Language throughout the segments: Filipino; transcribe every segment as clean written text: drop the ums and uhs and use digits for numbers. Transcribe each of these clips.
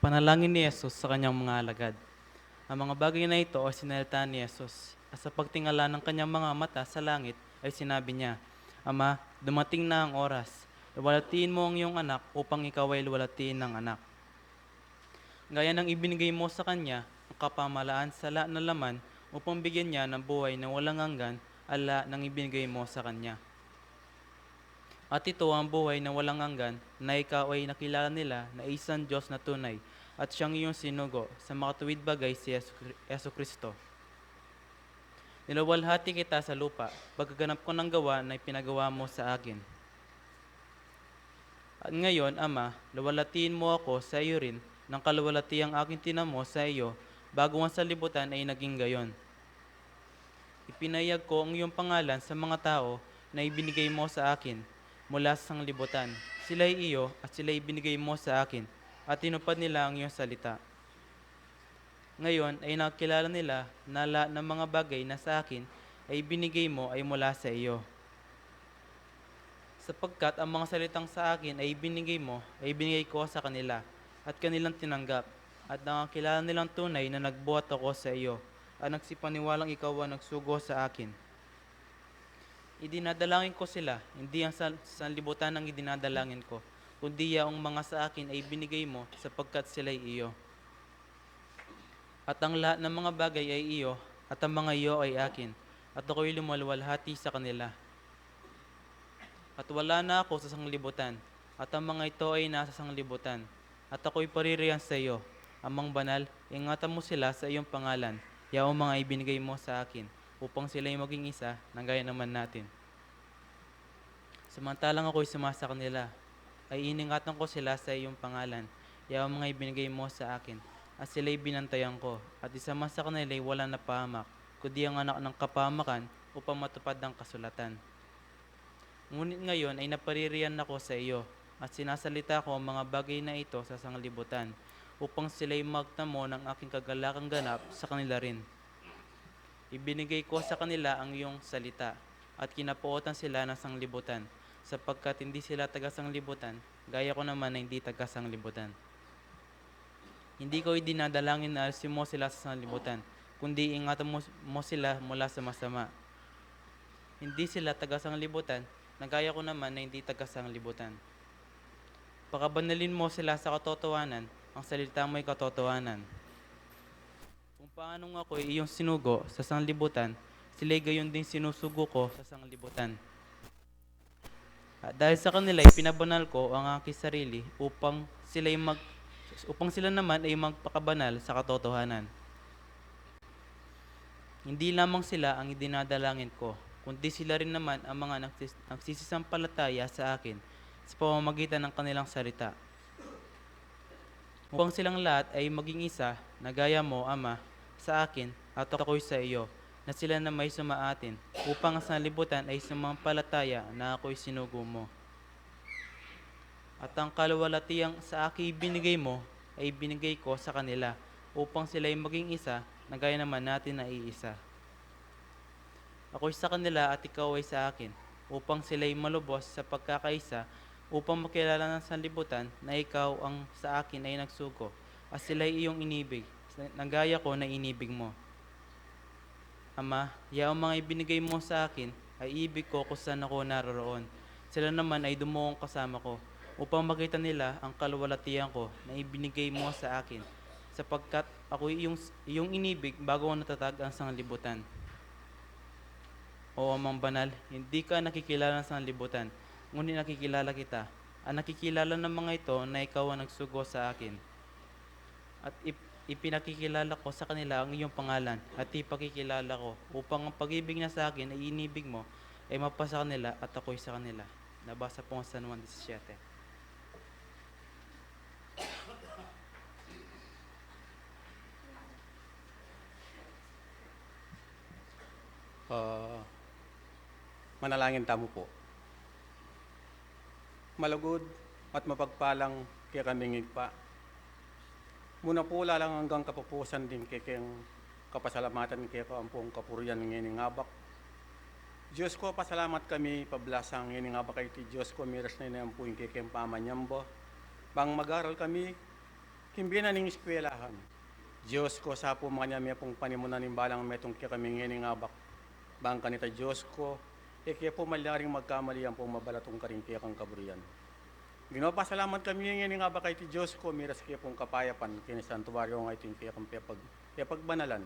Panalangin ni Jesus sa kanyang mga alagad. Ang mga bagay na ito ay sinalita ni Jesus. At sa pagtingala ng kanyang mga mata sa langit ay sinabi niya, Ama, dumating na ang oras. Luwalhatiin mo ang iyong anak upang ikaw ay luwalhatiin ng anak. Gaya ng ibinigay mo sa kanya ang kapamalaan sa lahat ng laman upang bigyan niya ng buhay na walang hanggan ala ng ibinigay mo sa kanya. At ito ang buhay na walang hanggan na ikaw ay nakilala nila na isang Diyos na tunay at siyang iyong sinugo sa makatuwid bagay si Yesu Kristo. Niluwalhati kita sa lupa, pagkaganap ko ng gawa na ipinagawa mo sa akin. At ngayon, Ama, luwalhatiin mo ako sa iyo rin ng kaluwalhati ang aking tinamo sa iyo bago ang sanlibutan ay naging gayon. Ipinahayag ko ang iyong pangalan sa mga tao na ibinigay mo sa akin mula sa sanglibutan. Sila'y iyo at sila'y ibinigay mo sa akin at tinupad nila ang iyong salita. Ngayon ay nakilala nila na lahat ng mga bagay na sa akin ay ibinigay mo ay mula sa iyo. Sapagkat ang mga salitang sa akin ay ibinigay mo, ay ibinigay ko sa kanila, at kanilang tinanggap, at nakakilala nilang tunay na nagbuhat ako sa iyo, at nagsipaniwalang ikaw ang nagsugo sa akin. Idinadalangin ko sila, hindi ang sanlibutan ang idinadalangin ko, kundi ang mga sa akin ay ibinigay mo, sapagkat sila'y iyo. At ang lahat ng mga bagay ay iyo, at ang mga iyo ay akin, at ako'y lumalwalhati sa kanila. At wala na ako sa sanglibutan, at ang mga ito ay nasa sanglibutan, at ako'y paririyan sa iyo. Amang banal, ingatan mo sila sa iyong pangalan, yaong mga ibinigay mo sa akin, upang sila'y maging isa, na gaya naman natin. Samantalang ako'y sumasa kanila, ay iningatan ko sila sa iyong pangalan, yaong mga ibinigay mo sa akin, at sila'y binantayan ko, at isa man sa kanila'y wala na pahamak, kundi ang anak ng kapahamakan, upang matupad ang kasulatan. Ngunit ngayon ay napaririyan ako sa iyo, at sinasalita ko ang mga bagay na ito sa sanglibutan, upang sila'y magtamo ng aking kagalakang ganap sa kanila rin. Ibinigay ko sa kanila ang iyong salita, at kinapuotan sila ng sanglibutan, sapagkat hindi sila taga-sanglibutan, gaya ko naman na hindi taga-sanglibutan. Hindi ko idinadalangin na alisin mo sila sa sanglibutan, kundi ingatan mo sila mula sa masama. Hindi sila taga-sanglibutan, na gaya ko naman na hindi taga-sanglibutan. Pakabanalin mo sila sa katotohanan, ang salita mo'y katotohanan. Kung paano ako ay iyong sinugo sa sanglibutan, sila'y gayon din sinusugo ko sa sanglibutan. At dahil sa kanila ay pinabanal ko ang aking sarili upang sila naman ay magpakabanal sa katotohanan. Hindi lamang sila ang idinadalangin ko, kundi sila rin naman ang mga nagsisisampalataya sa akin sa pamamagitan ng kanilang salita. Upang silang lahat ay maging isa na gaya mo, Ama, sa akin at ako'y sa iyo, na sila na may sumaatin, upang ang sanlibutan ay sumampalataya na ako'y sinugo mo. At ang kaluwalhatiang sa akin ibinigay mo ay ibinigay ko sa kanila, upang sila ay maging isa na gaya naman natin na iisa. Ako'y sa kanila at ikaw ay sa akin, upang sila'y malubos sa pagkakaisa, upang makilala ng sanlibutan na ikaw ang sa akin ay nagsugo, at sila'y iyong inibig, na gaya ko na inibig mo. Ama, yaong mga ibinigay mo sa akin ay ibig ko kung saan ako naroroon. Sila naman ay dumuong kasama ko, upang makita nila ang kaluwalhatian ko na ibinigay mo sa akin, sapagkat ako iyong inibig bago ako natatag ang sanglibutan. O Amang Banal, hindi ka nakikilala sa sanlibutan, ngunit nakikilala kita. Ang nakikilala ng mga ito na ikaw ang nagsugo sa akin. At ipinakikilala ko sa kanila ang iyong pangalan at ipakikilala ko upang ang pag-ibig na sa akin ay inibig mo ay mapasa kanila at ako'y sa kanila. Nabasa po ang San Juan 17. Manalangin tamo po. Malugod at mapagpalang kaya kaming igpa. Muna po lalang hanggang kapupusan din kayang kapasalamatan kaya kaampong kapurian ng iningabak. Diyos ko, pasalamat kami pablasang iningabak kay ti Diyos ko, miras na inampuin kayang pamanyamba. Bang mag-aral kami, kimbinan ng eskwelahan. Diyos ko sa po mga niya pong panimunan ng balang metong kaya kami ngayon ngabak. Bang kanita Diyos ko, kaya po malaring magkamali ang po mabalatong karing kaya kang kaburian. Ginopasalamat kami ngayon nga ba kay ti Diyos ko, miras kaya pong kapayapan, kinisantuwaryo nga ito yung kaya kang pagbanalan.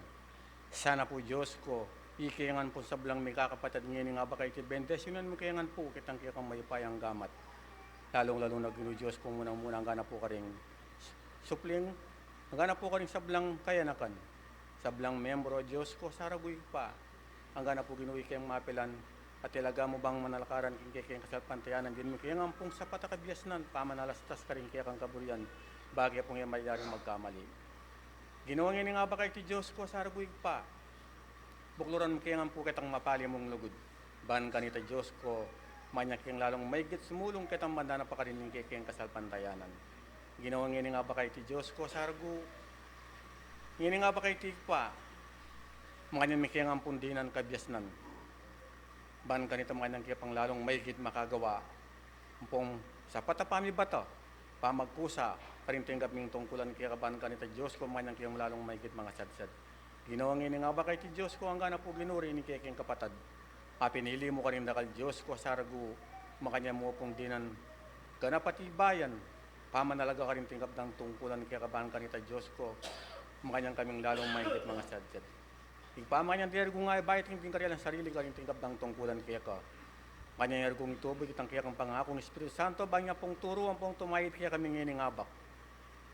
Sana po Diyos ko, ikayangan po sablang may kakapatid ngayon nga ba kay ti bendesyonan mo kayangan po, kitang kaya kang mayupayang gamat. Lalong-lalo na gino Diyos ko munang-munang gana po karing supling, gana po karing sablang kayanakan. Sablang membro Diyos ko, saragoy pa. Ang gana po ginuwi kayang mapilan, at ilaga mo bang manalakaran king kayang kasalpantayanan, din mo kayang ampong sapat akabiasnan, pamanalastas ka rin kaya kang kaburian, bagay pong yung mayaring magkamali. Ginawa nga nga ba kay ti Diyos ko, saragoy pa. Bukluran mo kayang ampo kitang mapali mong lugod. Ban kanita Diyos ko, manyak kayang lalong maigit sumulong kitang mandana pa ka rin kayang kasalpantayanan. Ginawa nga nga ba kay ti Diyos ko, saragoy. Nga nga ba kay ti pa, mga niyan may kayang ampundinan kabiasnan. Ban kanita mga nang kaya pang lalong maigit makagawa. Pong sa patapami bata, pamagkusa, karing tinggap ming tungkulan kaya kaban kanita Diyos ko, mga nang kayang lalong maigit mga sadsad. Ginawa nga ba kay ti Diyos ko, ang gana po ginuri ni kaya kayang kapatad. Pinili mo ka rin dakal Diyos ko, saragu, makanya mo pong dinan, gana pati bayan, pamanalaga ka rin tinggap ng tungkulan kaya kaban kanita Diyos ko, makanyang kaming lalong maigit mga sadsad. Igpamanyan diyar kung nga bayat hindi karya ng sarili ka rin tingkap ng tungkulan kaya ka. Kanyang kung itubo kitang kaya kang pangako ng Espiritu Santo, bang niya pong turo ang pong tumayit kaya kami ngayon ngabak.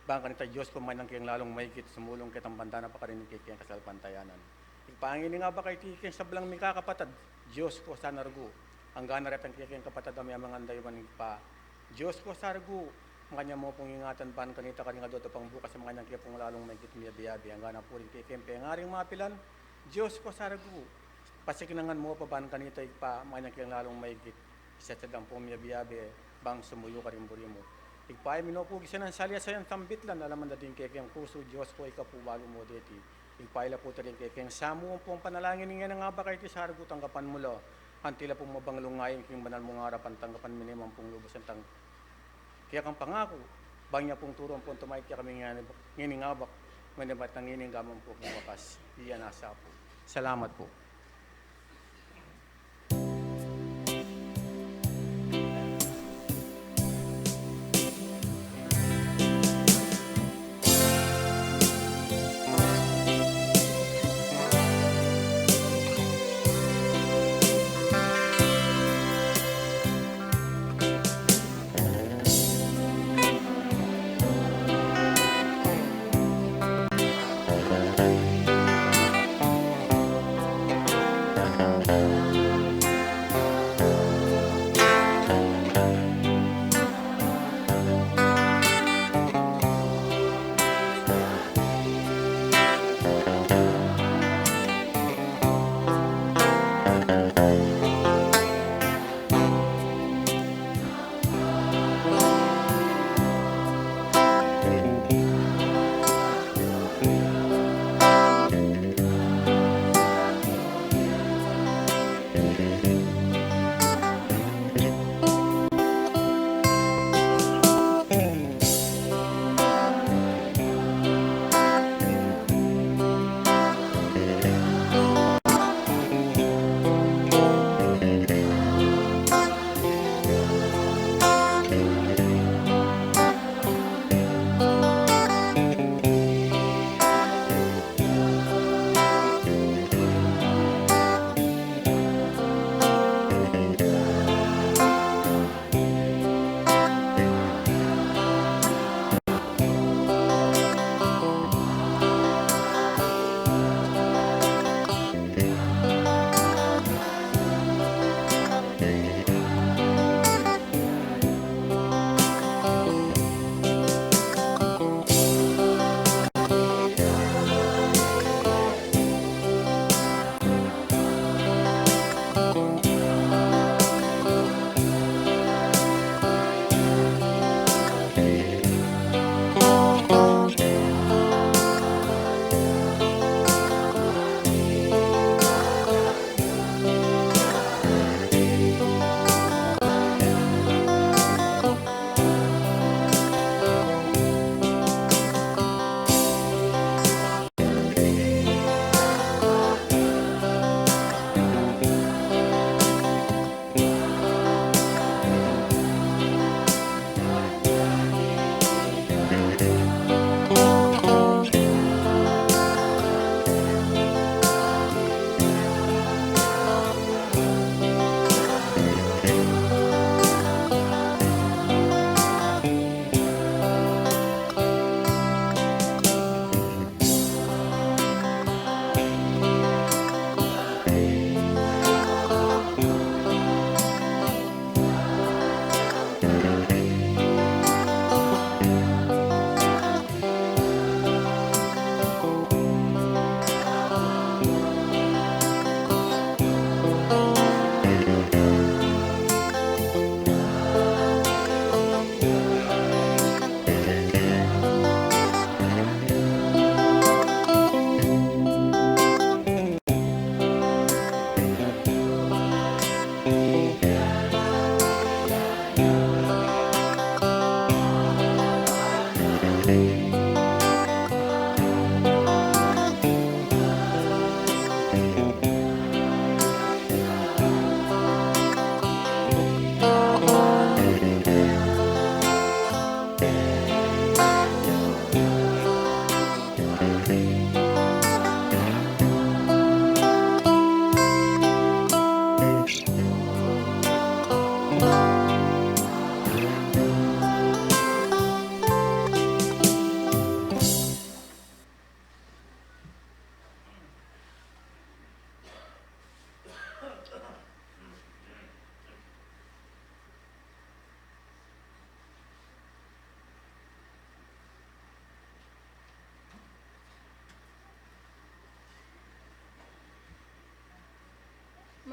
Bang kanita Diyos ko man ang kayang lalong mahigit, sumulong kitang bandana pa ka rin kayang kasalpantayanan. Igpangin nga ba kay tikeng sablang may kakapatad, Diyos ko sa nargo. Ang gana rin ang kayang kapatad ang mga andaywan pa. Diyos ko sa nargo. Mga mo pong ingatan pan kanita ka rin nga doon pang bukas sa mga nang kaya pong lalong mahigit miyabiyabi. Ang gana po rin kayang pengaring mapilan. Diyos ko saragu, pasikinangan mo pa ban kanita pa, mga kayang lalong maigit, isa sa dampong miyabiyabi, bang sumuyo ka rin buri mo. Igpay minupugis ng salya sa yung tambitlan, alaman na din kayang puso, Diyos ko ikapuwalo mo deti. Igpay la po tarin kayang samu pong panalangin nga nga ba kay ti saragu, tanggapan mo lo, antila pong mabanglungayin kayong banal mong harapan, tanggapan minimum pong lubos ang kaya kang pangako, bang niya pong turo ang pong tumayit kaya kami nginingabak, manibat ng nginingamang po ng wakas, iyan nasa po. Salamat po.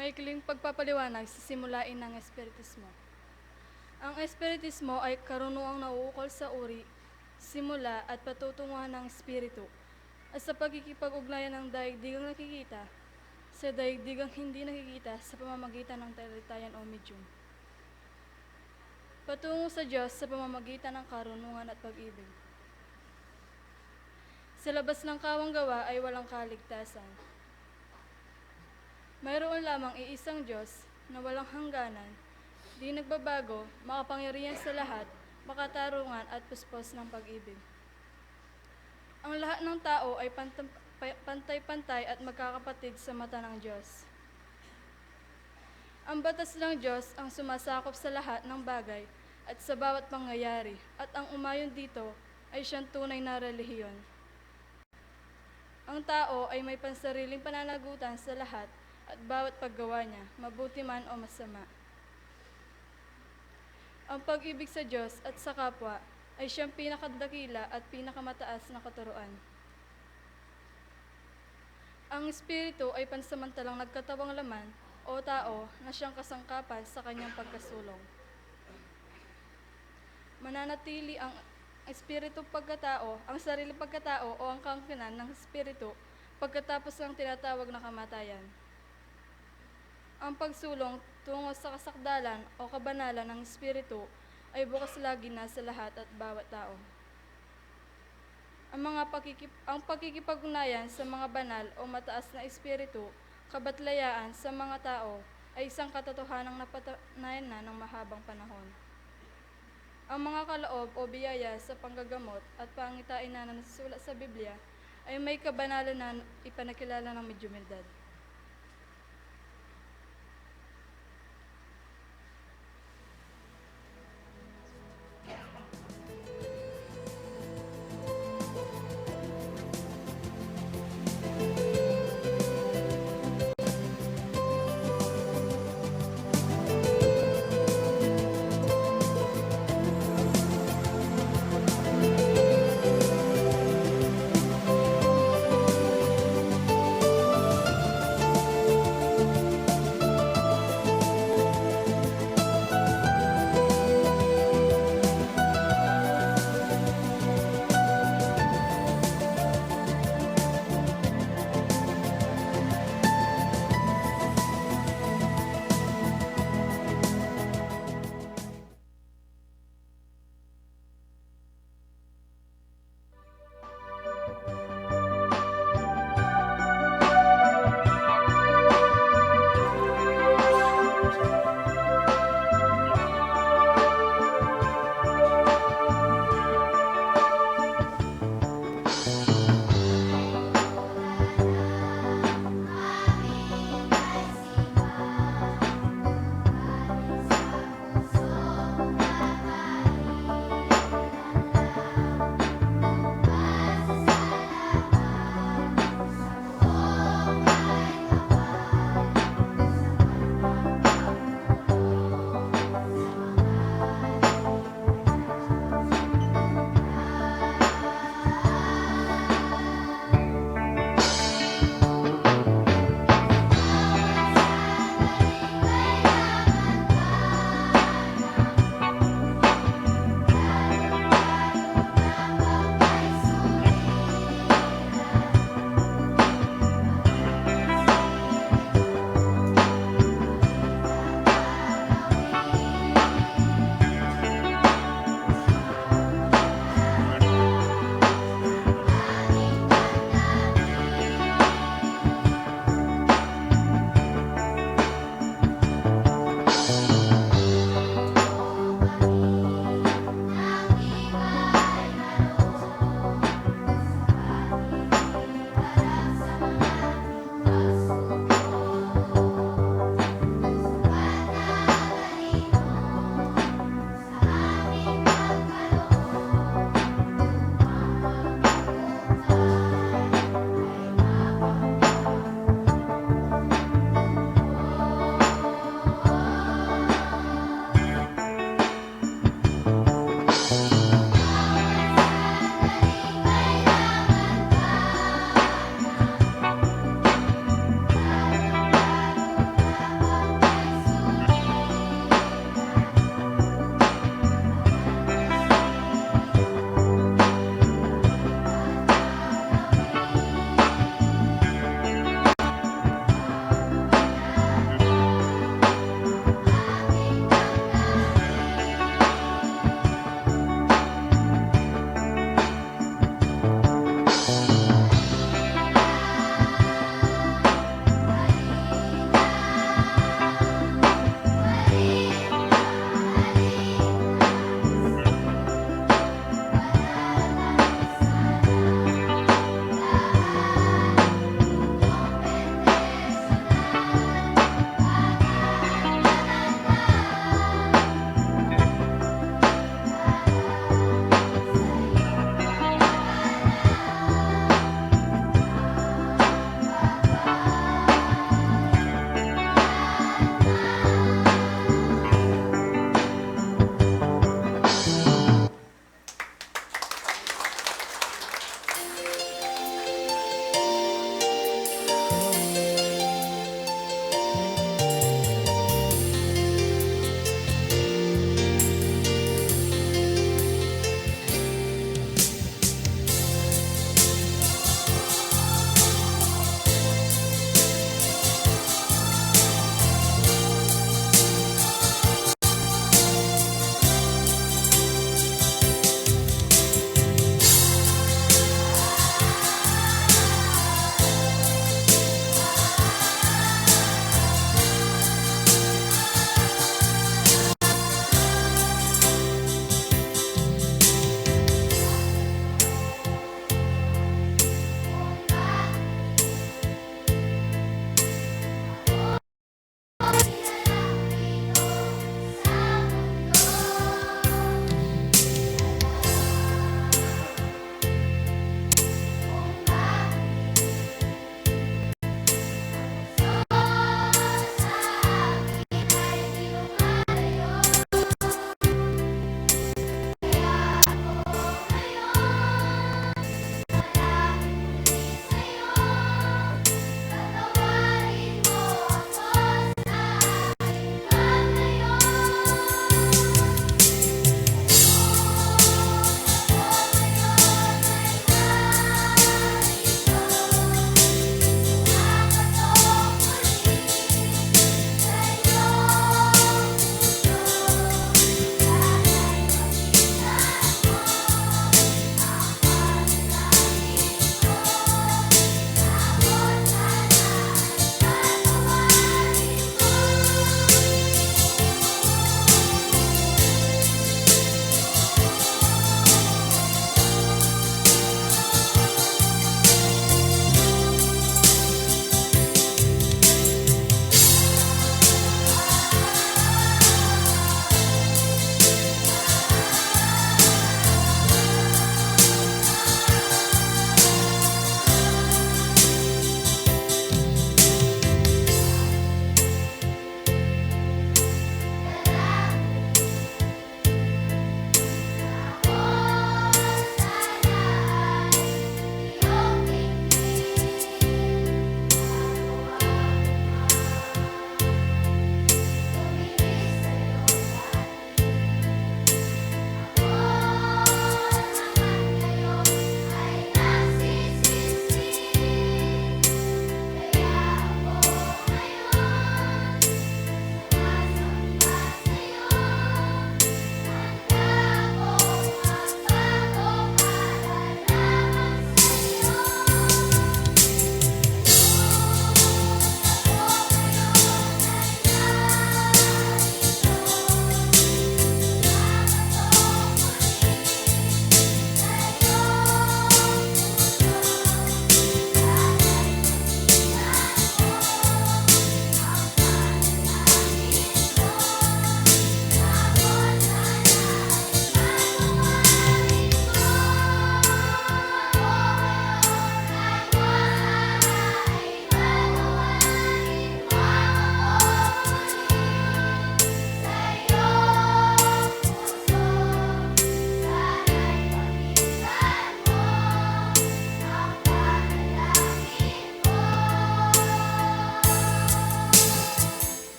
Maikling pagpapaliwanag sa simulain ng Espiritismo. Ang Espiritismo ay karunungang nauukol sa uri, simula at patutunguhan ng Espiritu at sa pagkikipag-ugnayan ng daigdigang nakikita sa daigdigang hindi nakikita sa pamamagitan ng talitayan o medium. Patungo sa Diyos sa pamamagitan ng karunungan at pag-ibig. Sa labas ng kawang gawa ay walang kaligtasan. Mayroon lamang iisang Diyos na walang hangganan, di nagbabago, makapangyarihan sa lahat, makatarungan at puspos ng pag-ibig. Ang lahat ng tao ay pantay-pantay at magkakapatid sa mata ng Diyos. Ang batas ng Diyos ang sumasakop sa lahat ng bagay at sa bawat pangyayari, at ang umayon dito ay siyang tunay na relihiyon. Ang tao ay may pansariling pananagutan sa lahat at bawat paggawa niya, mabuti man o masama. Ang pag-ibig sa Diyos at sa kapwa ay siyang pinakadakila at pinakamataas na katuruan. Ang Espiritu ay pansamantalang nagkatawang laman o tao na siyang kasangkapan sa kanyang pagkasulong. Mananatili ang Espiritu pagkatao, ang sariling pagkatao o ang kaangkinan ng Espiritu pagkatapos ng tinatawag na kamatayan. Ang pagsulong tungo sa kasakdalan o kabanalan ng Espiritu ay bukas lagi na sa lahat at bawat tao. Ang pakikipag-ugnayan sa mga banal o mataas na espiritu, kabatlayaan sa mga tao ay isang katotohanang napatunayan na ng mahabang panahon. Ang mga kaloob o biyaya sa panggagamot at pangitain na nasusulat sa Biblia ay may kabanalan na ipanakilala ng medyumidad.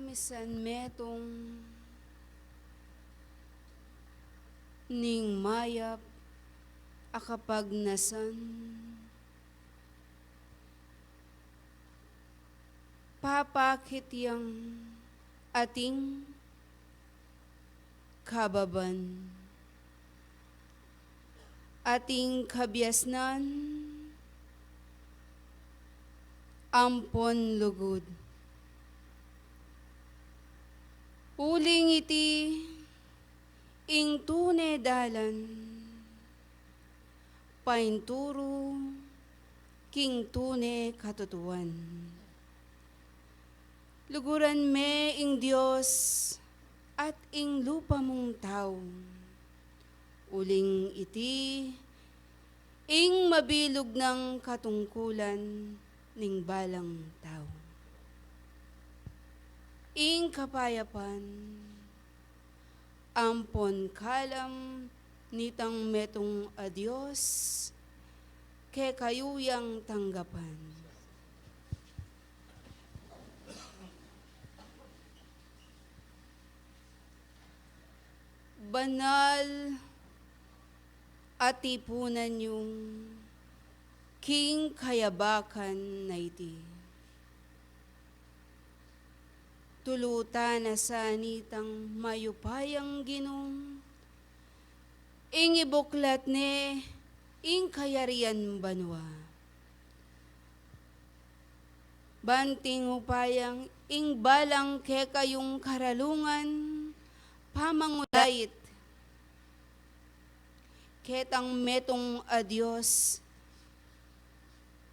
Amisan metong ning mayap akapagnasan papakit yang ating kababan ating kabiasnan ampon lugod uling iti ing tune dalan painturo king tune katutuan luguran me ing Diyos at ing lupa mong tao uling iti ing mabilog ng katungkulan ning balang tao ing kapayapan ampon kalam nitang metong adios ke kayuyang tanggapan. Banal at tipunan yung king kayabakan na iti. Tulutan na sanitang mayupayang ginong, ing ibuklat ne, ing kayarian banwa. Banting upayang ing balang ke kayong karalungan, pamangulait, ketang metong adios,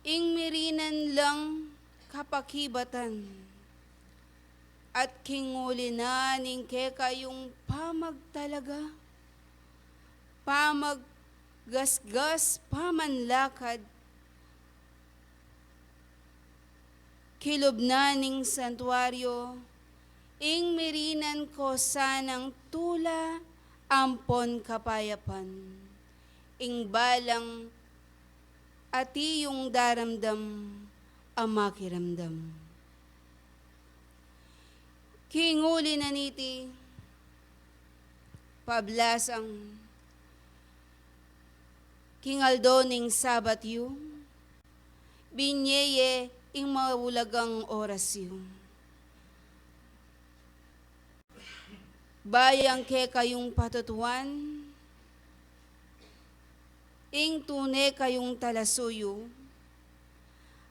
ing mirinan lang kapakibatan, at kinguli na ning ke kayong pamagtalaga, pamaggasgas, pamanlakad, kilubnaning santuaryo, ing mirinan ko sanang tula ampon kapayapan, ing balang ati yung daramdam amakiramdam. Kinguli na niti, pablasang, kingaldoning sabat yu, binyeye ing mawulagang oras yu. Bayang ke kayong patutuan, ing tune kayong talasuyo,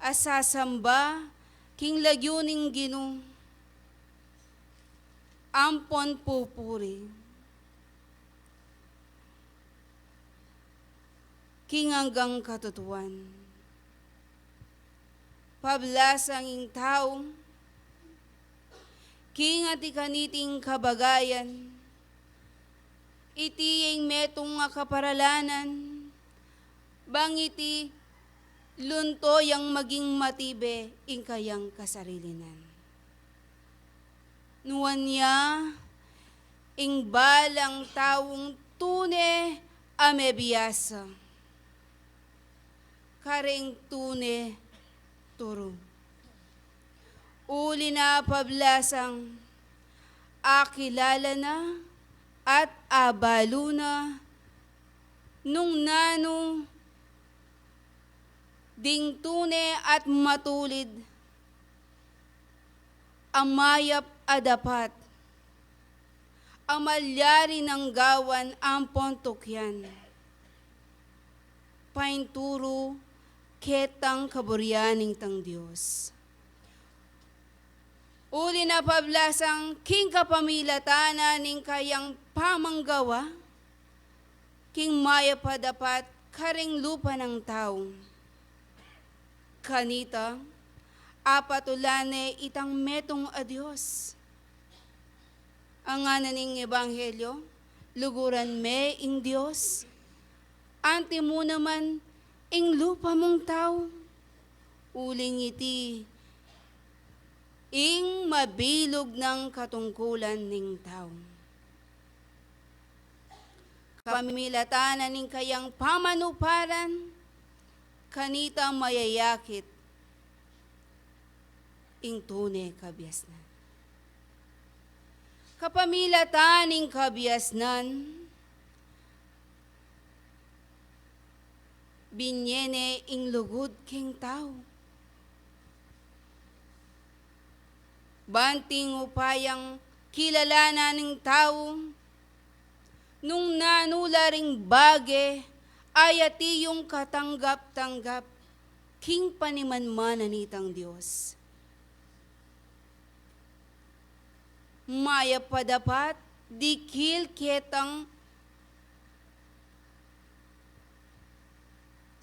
asasamba, king lagyuning ginong, ampon pupuri. Kinganggang katutuan. Pablasang ing tao, kingati kaniting kabagayan, iti ing metong nga kaparalanan, bangiti lunto yang maging matibe ing kayang kasarilinan. Nuwan niya, ing balang tawong tune amebiyasa. Kareng tune turo. Uli na pablasang, akilala na at abalo na, nung nano, ding tune at matulid, amayap adapat, amalyari ng gawan ampon tukyan, painturo ketang kaburyaning tang Diyos. Uli na pablasang king kapamilatana ning kayang pamanggawa, king maya padapat karing lupa ng tao. Kanita, apatulane itang metong adios. Ang ananing ebanghelyo, luguran me ing Diyos, anti mo naman ing lupa mong tao, uling iti, ing mabilog ng katungkulan ning tao. Pamilatanan ning kayang pamanuparan, kanita mayayakit, ing tune kabiasnan. kapamilataning kabiasnan, binyene ing lugod king tao. Banting upayang kilalanan ng tao, nung nanula ring bage, ayati yung katanggap-tanggap, king panimanmanan nitang Diyos. Maya pa dapat, dikil ketang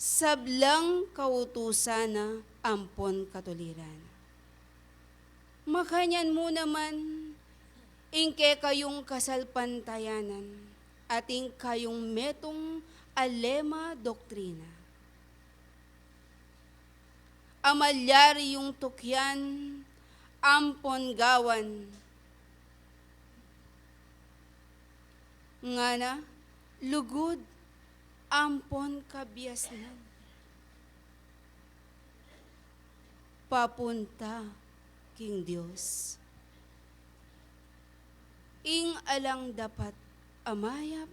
sablang kautusan na ampon katuliran. Makanyan mo naman, ingke kayong kasalpantayanan, ating kayong metong alema doktrina. Amalyari yung tukyan, ampon gawan. Nga na, lugod, ampon kabiasnan. Papunta, King Diyos. Ing alang dapat amayap,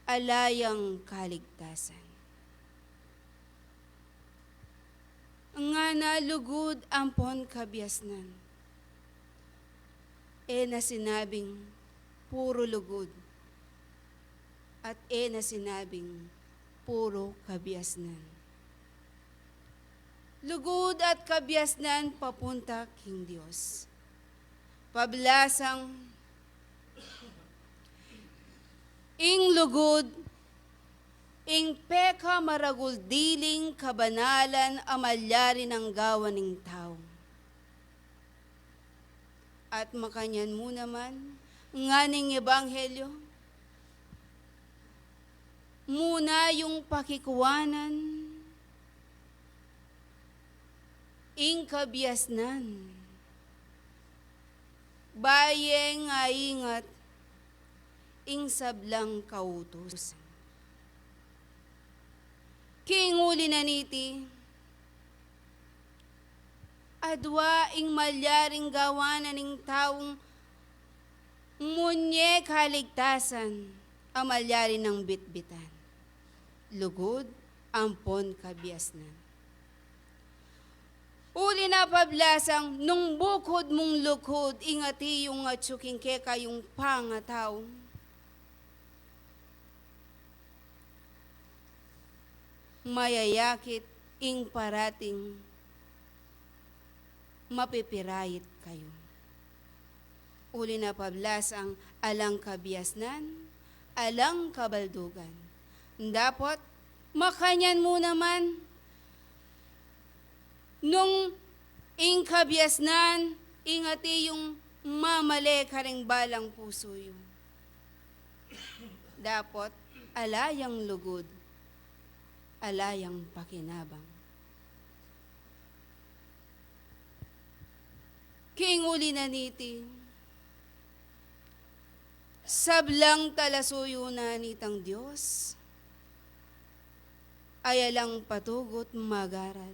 alayang kaligtasan. Nga na lugod ampon kabiasnan. Na sinabing puro lugod at na sinabing puro kabiasnan. Lugod at kabiasnan papunta King Diyos. Pablasang ing lugod, ing peka maragul diling kabanalan amalyari ng gawa ng tao. At makanyan mo naman, nganing ebanghelyo, muna yung pakikuwanan, ing kabiasnan, bayeng nga ingat, ing sablang kautusan. King uli na niti, adwa ing malyaring gawanan ning taong munye kaligtasan, amalyari ng bitbitan. Lugod, ampon kabiasnan. Uli na pablasang, nung bukod mong lukod, ingati yung atsuking keka yung pangataw. Mayayakit ing parating, mapipirayit kayo. Uli na pablasang, alang kabiasnan, alang kabaldugan. Dapat, makanyan mo naman, nung ing kabiasnan, ingati yung mamali ka ring balang puso yun. Dapat alayang lugod, alayang pakinabang. King uli na niti, sablang talasuyo na nitang Diyos, ayalang patugot magaral.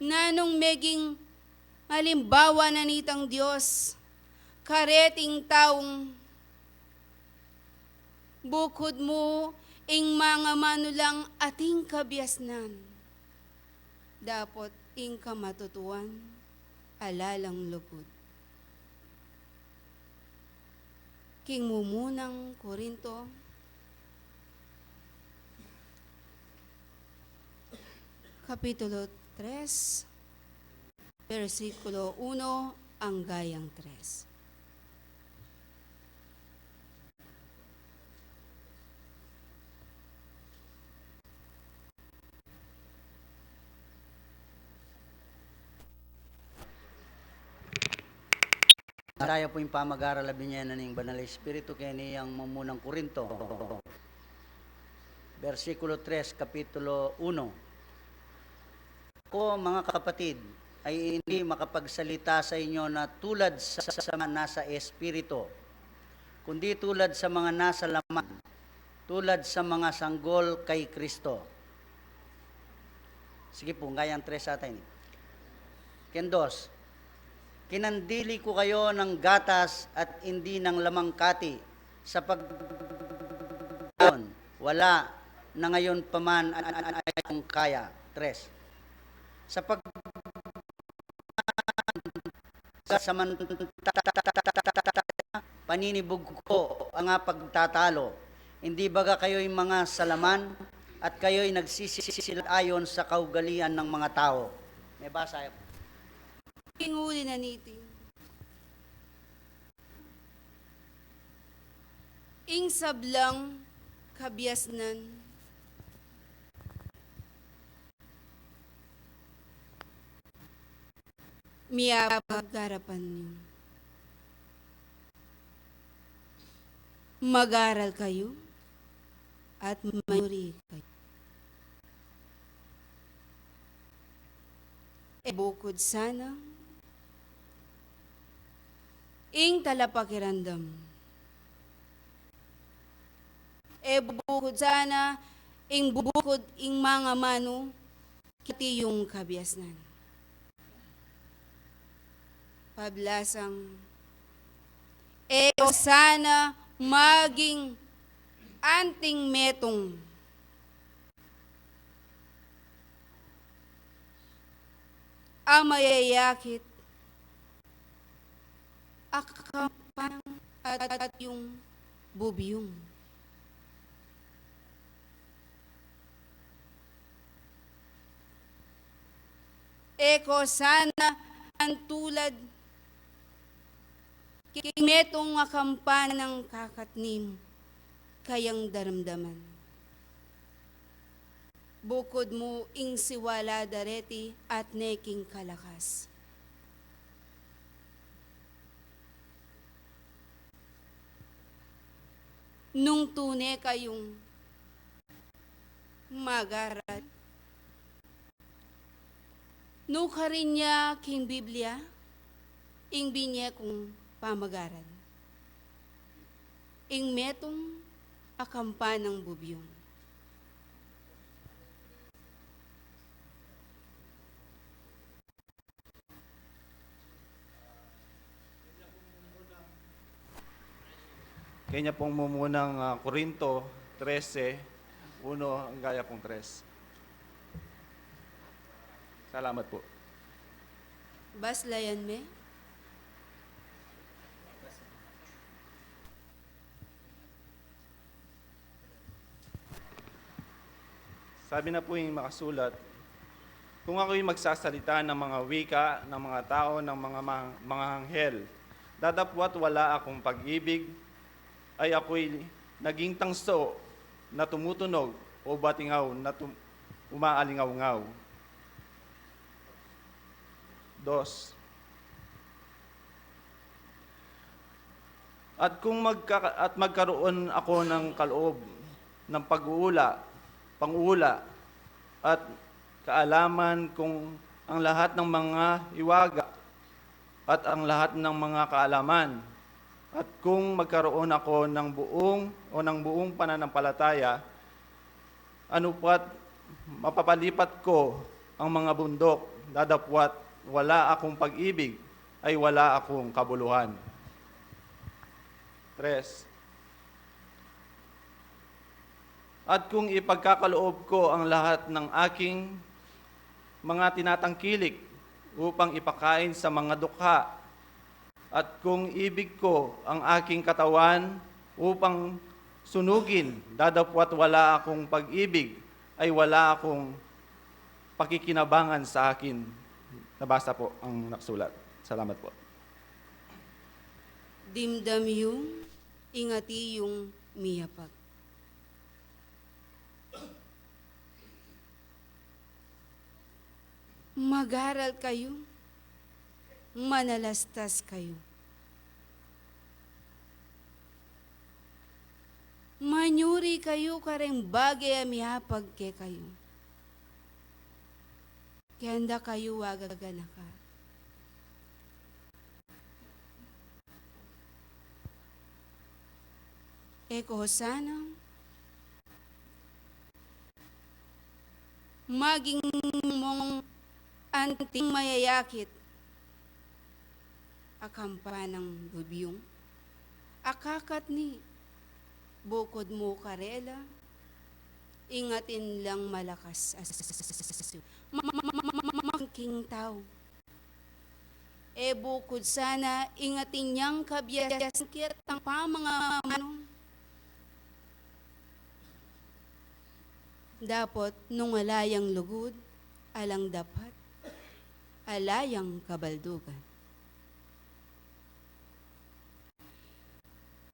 Nanong meging halimbawa na nitang Diyos, kareting taong bukod mo ing mga manulang ating kabiasnan. Dapat ing kamatutuan, alalang lugod. King mumunang Korinto, Kapitulo 3, versikulo 1 hanggang 3. Maraya po yung pamag-aral niya na ng Banal Espiritu kaya niyang mamunang Korinto. Versikulo 3, Kapitulo 1. Ako, mga kapatid, ay hindi makapagsalita sa inyo na tulad sa mga nasa Espiritu, kundi tulad sa mga nasa laman, tulad sa mga sanggol kay Kristo. Sige po, ngayang 3 sa atin. Kendos, kinandili ko kayo ng gatas at hindi ng lamang kati sa wala na ngayon paman ang kaya. 3. Sa paninibog ko ang pagtatalo. Hindi baga kayo'y mga salaman at kayo'y nagsisilayon sa kaugalian ng mga tao. May basa. Inguli na niti. Ing sablang kabiasnan. Miyapagarapan niyo. Mag-aral kayo at mayuri kayo. E bukod sana, ing talapakiramdam. E bukod sana, ing bukod ing mga mano, kiti yung kabiasnan. Pablasang, e sana maging anting metong ang mayayakit akapang at yung bubiyong. Eko sana ang tulad metong akampan ng kakatnim kayang daramdaman. Bukod mo ing siwala dareti at neking kalakas. Nung tune kayong magarat, no karinya king Biblia, ing binya kung pamagaran. Ing metong akampan ng bubyong. Kanya pong mumunang Korinto 13, 1 ang gaya pong 3. Salamat po. Baslayan me? Sabi na po yung makasulat, kung ako'y magsasalita ng mga wika, ng mga tao, ng mga anghel, dadapwat wala akong pag-ibig, ay ako'y naging tangso na tumutunog o batingaw na umaalingaw-ngaw. 2. At kung magkaroon ako ng kaloob ng pang-uula at kaalaman kung ang lahat ng mga iwaga at ang lahat ng mga kaalaman, at kung magkaroon ako ng buong pananampalataya, ano pat mapapalipat ko ang mga bundok, dadapwat wala akong pag-ibig, ay wala akong kabuluhan. 3. At kung ipagkakaloob ko ang lahat ng aking mga tinatangkilik upang ipakain sa mga dukha, at kung ibig ko ang aking katawan upang sunugin, dadapwat wala akong pag-ibig, ay wala akong pakikinabangan sa akin. Nabasa po ang nakasulat. Salamat po. Dimdam yung, ingati yung miyapag. Mag-aral kayo, manalastas kayo. Manyuri kayo kareng bagay amihapag ke kayo. Kaya handa kayo wagaganaka. Eko sana maging mong anting mayayakit, akampa ng bubyong, akakat ni, bukod mo karela, ingatin lang malakas king tao. E bukod sana, ingatin niyang kabiyasan kitang mga manong. Dapat nung alayang lugod, alang dapat, alayang kabaldugan.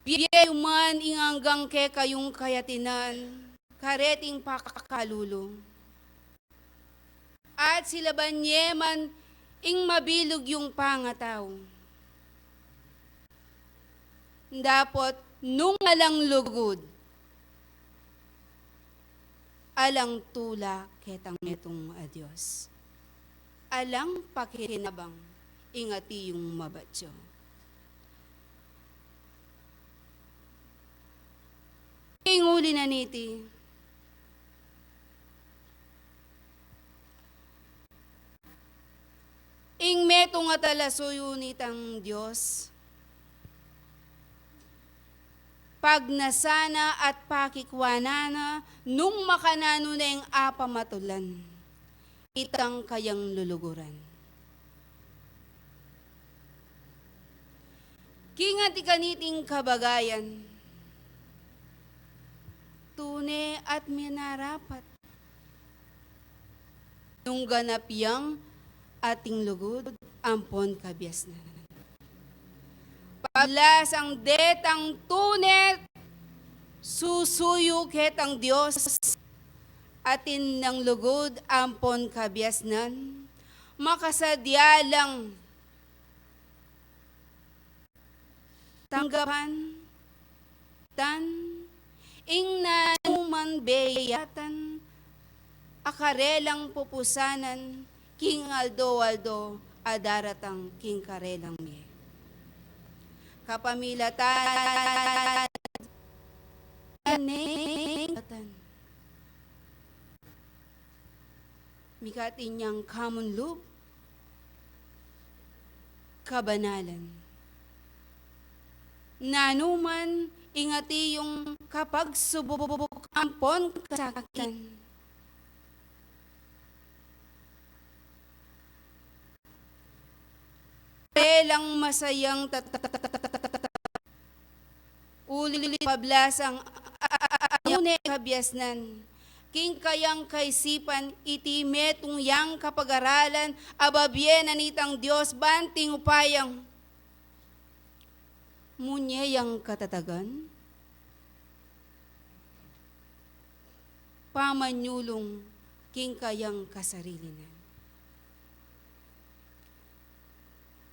Biyayo man inganggang ke kayong kayatinan, kareting pakakalulong. At sila banyeman ing mabilog yung pangataw. Dapat nung alang lugod, alang tula ketang netong adyos. Alang pakinabang, ingati yung mabatyo. Inguli na niti, ing metong atalasuyo nitang Diyos, pag nasana at pakikwanana, nung makanano na yung apamatulan, itang kayang luluguran. Kingat ikaniting kabagayan, tune at minarapat, nung ganap yang ating lugod, ampon kabyas na. Paglas ang detang tunet, susuyo ketang Diyos, atin ng lugod, ampon kabyasnan, makasadyalang tanggapan, tan, ing nanuman beyatan, akarelang pupusanan, king aldo, adaratang king karelang me. Kapamilatan, mikatin niyang common loop, kabanalan. Nanuman, ingati yung kapag sububuk ampon kasakitan. Lang masayang uli pablasang une kabyasnan. King kayang kaisipan iti metong yang kapag-aralan ababyen anitang Diyos banting upayang munyeyang katatagan pamanyulong king kayang kasarilinan.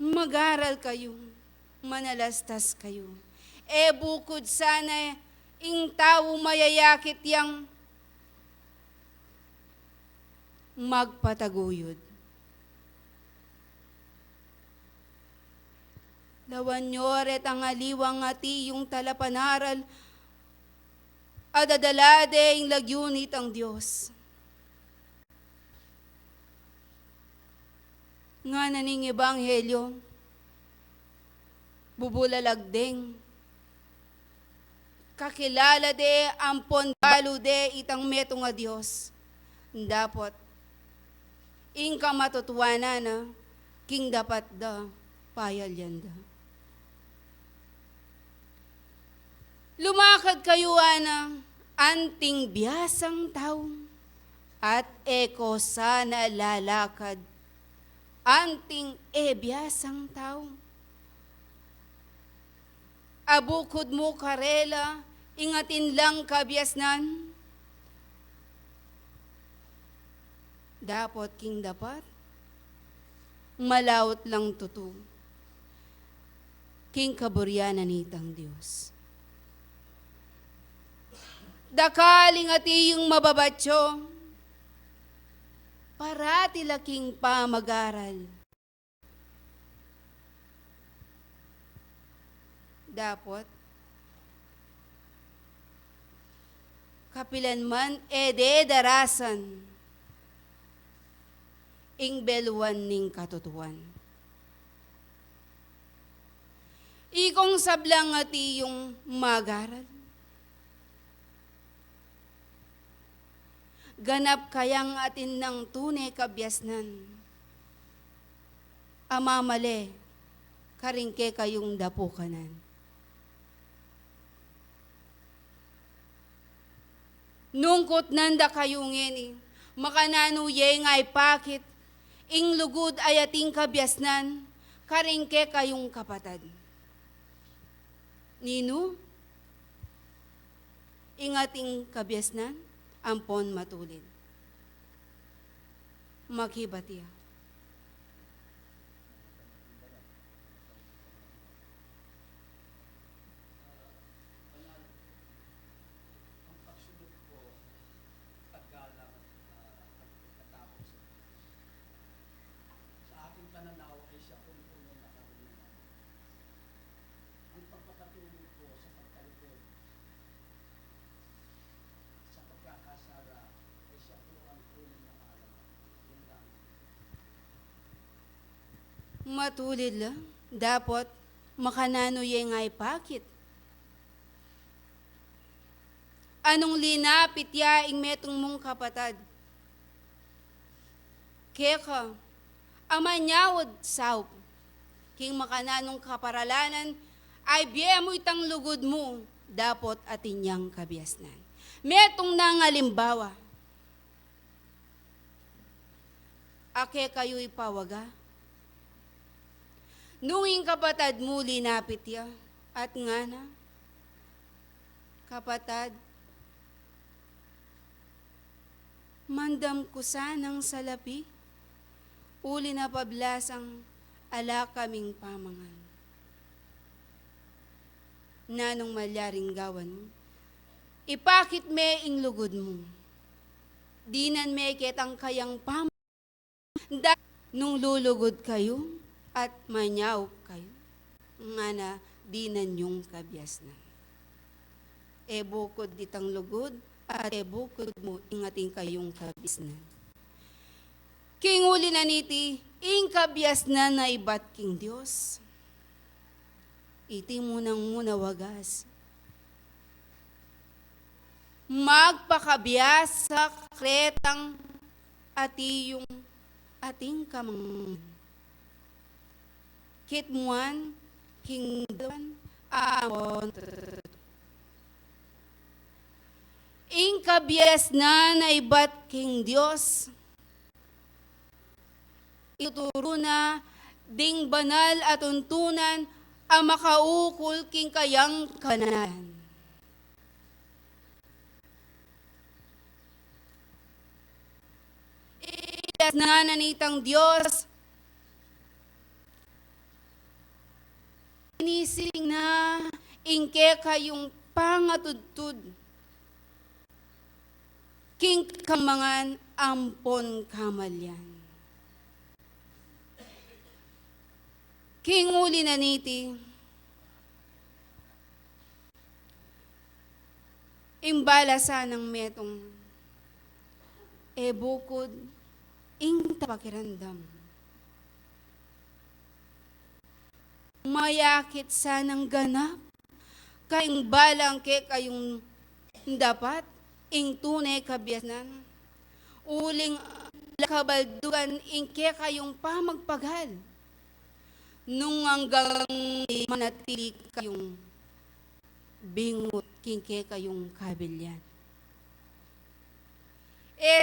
Mag-aral kayo, manalastas kayo. E bukod sana, ing tao mayayakit yang magpataguyod. Lawan nyoret ang aliwang ati yung talapanaral, adadalade ing lagyunit ang Diyos. Nga naning ebanghelyo, bubulalagdeng, kakilala de, ampon balo de, itang meto nga Diyos. Dapat, ing kamatutuana na, king dapat da, payal yan da. Lumakad kayo ana, anting biyasang tao, at eko sana lalakad, anting ebiyasang tao. Abukod mo karela, ingatin lang kabyasnan. Dapat king dapat, malawot lang tutu. King kaburyanan nitang Diyos. Dakaling ati yung mababatyo, parati laking pamag-aral. Dapat, kapilan man ede darasan, ing beluan ning katutuan. Ikong sablang ati yung magaral. Ganap kayang atin ng tunay kabyasnan. Amamale, karingke kayong dapukanan. Nungkot nanda kayong ngeni, makananuye ngay pakit, ing lugod ay ating kabyasnan, karingke kayong kapatad. Nino, ingating kabyasnan, ampon matulid. Makibatiya. Matulid lang. Dapat makanano yung ngay pakit. Anong linapit ya ing metong mong kapatad? Keka, amanyawad saup. King makananong kaparalanan, ay biya mo itang lugod mo, dapat atin niyang kabiasnan. Metong nangalimbawa, ake kayo ipawaga, nuing kapatad mo linapit ya, at nga na, kapatad, mandam ko sanang salapi, uli na pablasang ala kaming pamangan. Nanong malyaring gawan mo, ipakit me ing lugod mo, dinan me ketang kayang pamangan, nung lulugod kayo, at manyaw kayo, nga na dinan yung kabyasnan. Ebukod ditang lugod, at ebukod mo ingating kayong kabyasnan. King uli na niti, ing kabyasnan na ibat king Diyos. Iti munang muna wagas. Magpakabiyas sa kretang ati yung ating kamang kitmuan, king dawan, amon. Ing kabyas na ibat king Diyos, ituro na ding banal at untunan ang makaukol king kayang kanan. Iyas na nanitang Diyos, inising na ingke kayong pangatudtud, king kamangan ampon kamalyan. King uli na niti, imbalasa ng metong, bukod, ing tapakiramdam. Mayakit sanang ganap, kaing balang ke kayong dapat, ing tunay kabyasnan, uling kabaldugan, ing ke kayong pamagpagal, nung hanggang manatili kayong bingot, king ke kayong kabilyan.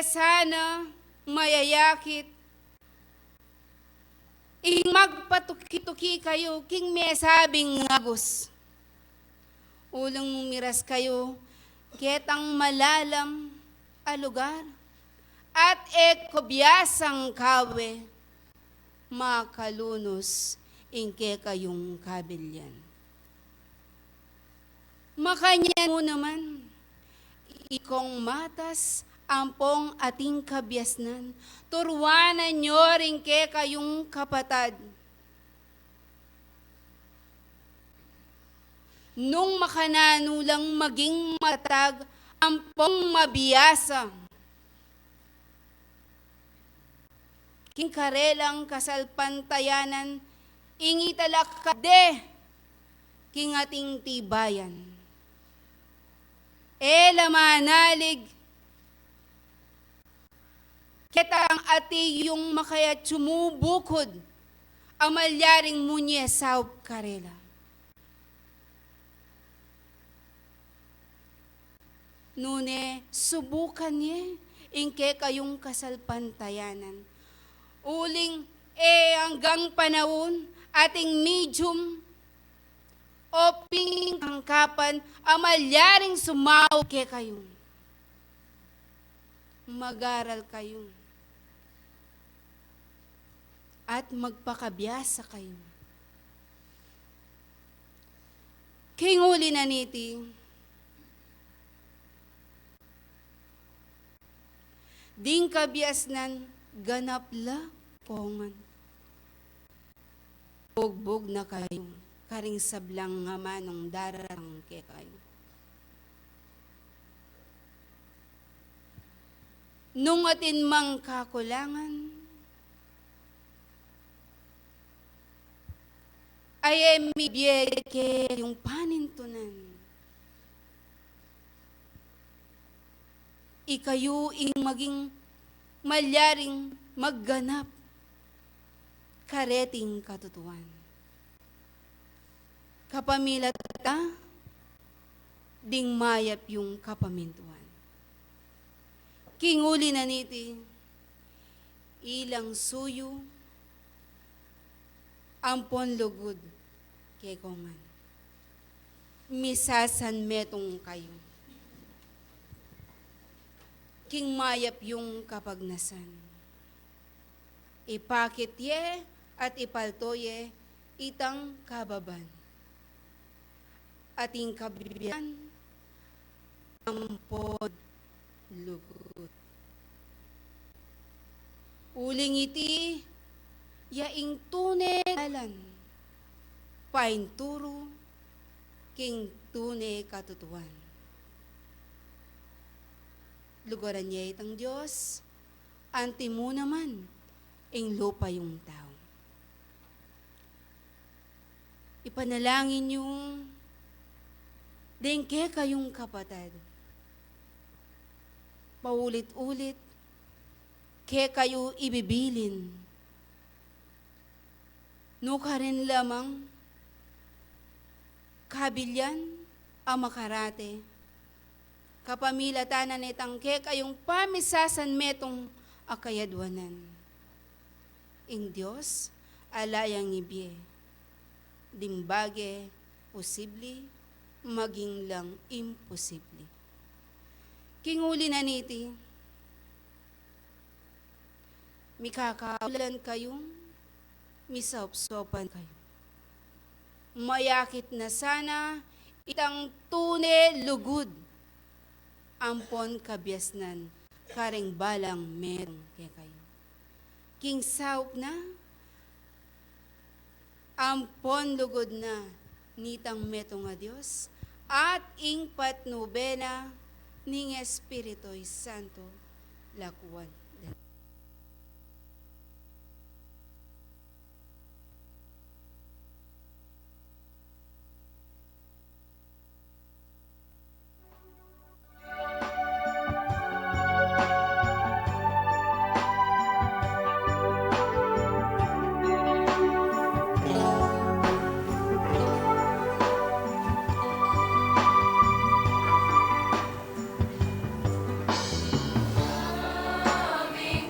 Sana mayayakit, ing magpatuki-tuki kayo, king may sabing ngagos. Ulang miras kayo, ketang malalam a lugar, at ekobiyasang kawe, makalunos, ingke kayong kabilyan. Makanyan mo naman, ikong matas, ampong ating kabyasnan, turwanan nyo rin ke kayong kapatad. Nung makananulang maging matag, ampong mabiyasa. king karelang kasalpantayanan, ingitalak kade, king ating tibayan. Manalig, ketang ati yung makayat sumubukod, amalyaring munye saub karela. Nune, subukan niya, ingke kayong kasalpantayanan. Uling, hanggang panahon, ating medium, o ping angkapan, amalyaring sumaw ke kayo. Mag-aral kayo. At magpakabiyasa kayo. Kinguli na niti, ding kabiasnan ganap la pongan. Bugbog na kayo, karing sablang nga manong dararang ke kayo. Nung atin mang kakulangan, ay emibiyeke yung panintunan. Ikayo ing maging malyaring magganap kareting katutuan. Kapamila ta, ding mayap yung kapamintuan. Kinguli na niti, ilang suyo, ampon lugod, kay kongan. Misasan metong kayo. King mayap yung kapagnasan. Ipakit ye at ipalto ye itang kababan. Ating kabibiyan ampod lugot. Uling iti yaing tunelan painturo king tune katutuan. Lugaran niya itang Diyos, anti mo naman, ing lupa yung tao. Ipanalangin yung dengke kayong kapatid. Paulit-ulit, ke kayo ibibilin. No ka rin lamang, kabilyan, amakarate, kapamilatanan itang ke kayong pamisasan metong akayadwanan. Ing Diyos, alayang ibye, dimbage, posible, maging lang imposible. Kinguli na niti, mikakaulan kayong, misaupsopan kayo. Mayakit na sana, itang tune lugod, ampon kabiasnan, karing balang merong kaya kayo. King saup na, ampon lugod na, nitang metong a Diyos, at ing patnubena, ning Espirito'y Santo, lakuan. Aming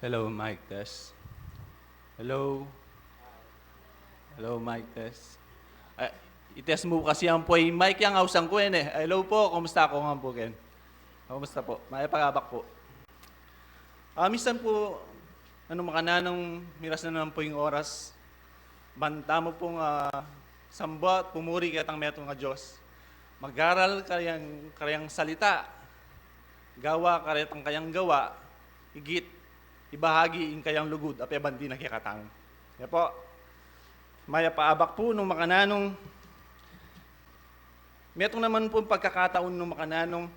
Hello, mic test. Hello. Hello, mic test. I-test mo kasi yan po yung mic yang ausang ko eh. Hello po, kumusta ako nga po ken? Kumusta po? May pagabak po. Minsan po, makananong miras na naman po yung oras. Banta mo pong samba, pumuri katang meto nga Diyos. Mag-aral kayang salita. Gawa karetang kayang gawa. Higit, ibahagi in kayang lugod, ape bandi na kikatang. Kaya po, maya paabak po nung makananong, metong naman po pagkakataon nung makananong,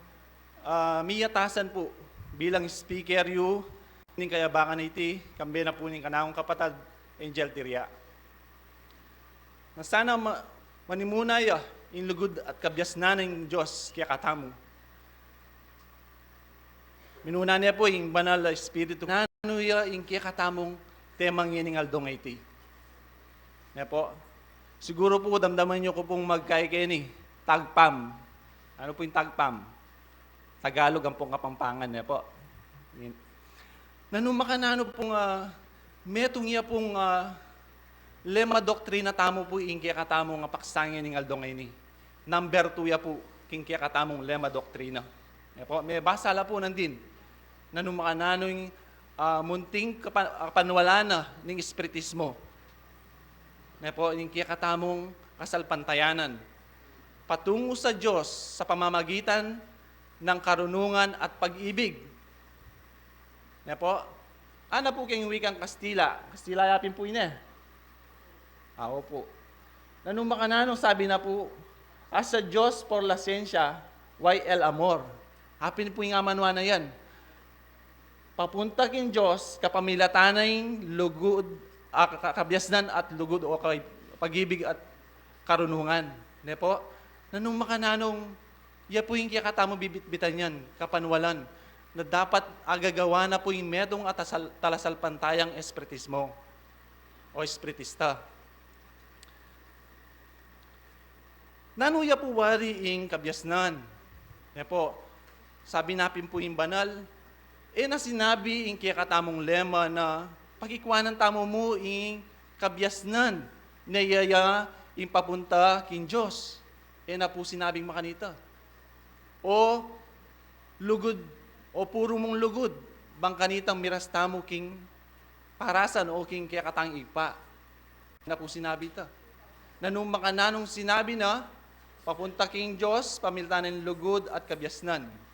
miyatasan po bilang speaker yu, ning kayabangan iti, kambe na po ning kanakong kapatad, Angel Tiria. Na sana manimunay in lugod at kabyas na ng Diyos kaya katamo. Minuna niya po yung banal na espiritu. Nano ya yung kaya katamong temang yining aldong iti. Niya po, siguro po damdaman niyo ko pong magkaikini, tagpam. Ano po yung tagpam? Tagalog ang pong kapampangan niya po. Nanumakanano pong metong iya pong lema doktrina tamo po yung kaya katamong paksangin ng aldong ini. Number 2 ya po, king kaya katamong lema doktrina. Niya po, may basala po nandin. Nanumakanano yung munting kapanwala na ng espiritismo. Niya po, yung kaya katamong kasalpantayanan. Patungo sa Diyos sa pamamagitan ng karunungan at pag-ibig. Niya po, ano po kayong wikang Kastila? Kastila yapin po ina. Ako po. Nanumakananong sabi na po, as a Diyos por la ciencia, y el amor. Hapin po yung amanwa na yan. Papunta king Diyos, kapamilatanay lugod, kabyasnan at lugod o pag-ibig at karunungan. Ne po, nanumakananong, iya po yung kiyakatamo bibitbitan yan, kapanwalan, na dapat agagawa na po yung medong at talasalpantayang espiritismo o espiritista. Nanuya po wari ing kabyasnan. Ne po, sabi napin po yung banal, na sinabi ing kiyakatamong lema na pagikwanan tamo mo ing kabyasnan na yaya ing papunta king Diyos. Na po sinabing makanita. O lugod, o puro mong lugod, bang kanitang miras tamo king parasan o king kiyakatang ipa. Na po sinabi ta. Nanong makananong sinabi na, papunta king Diyos, pamiltanan lugod at kabyasnan.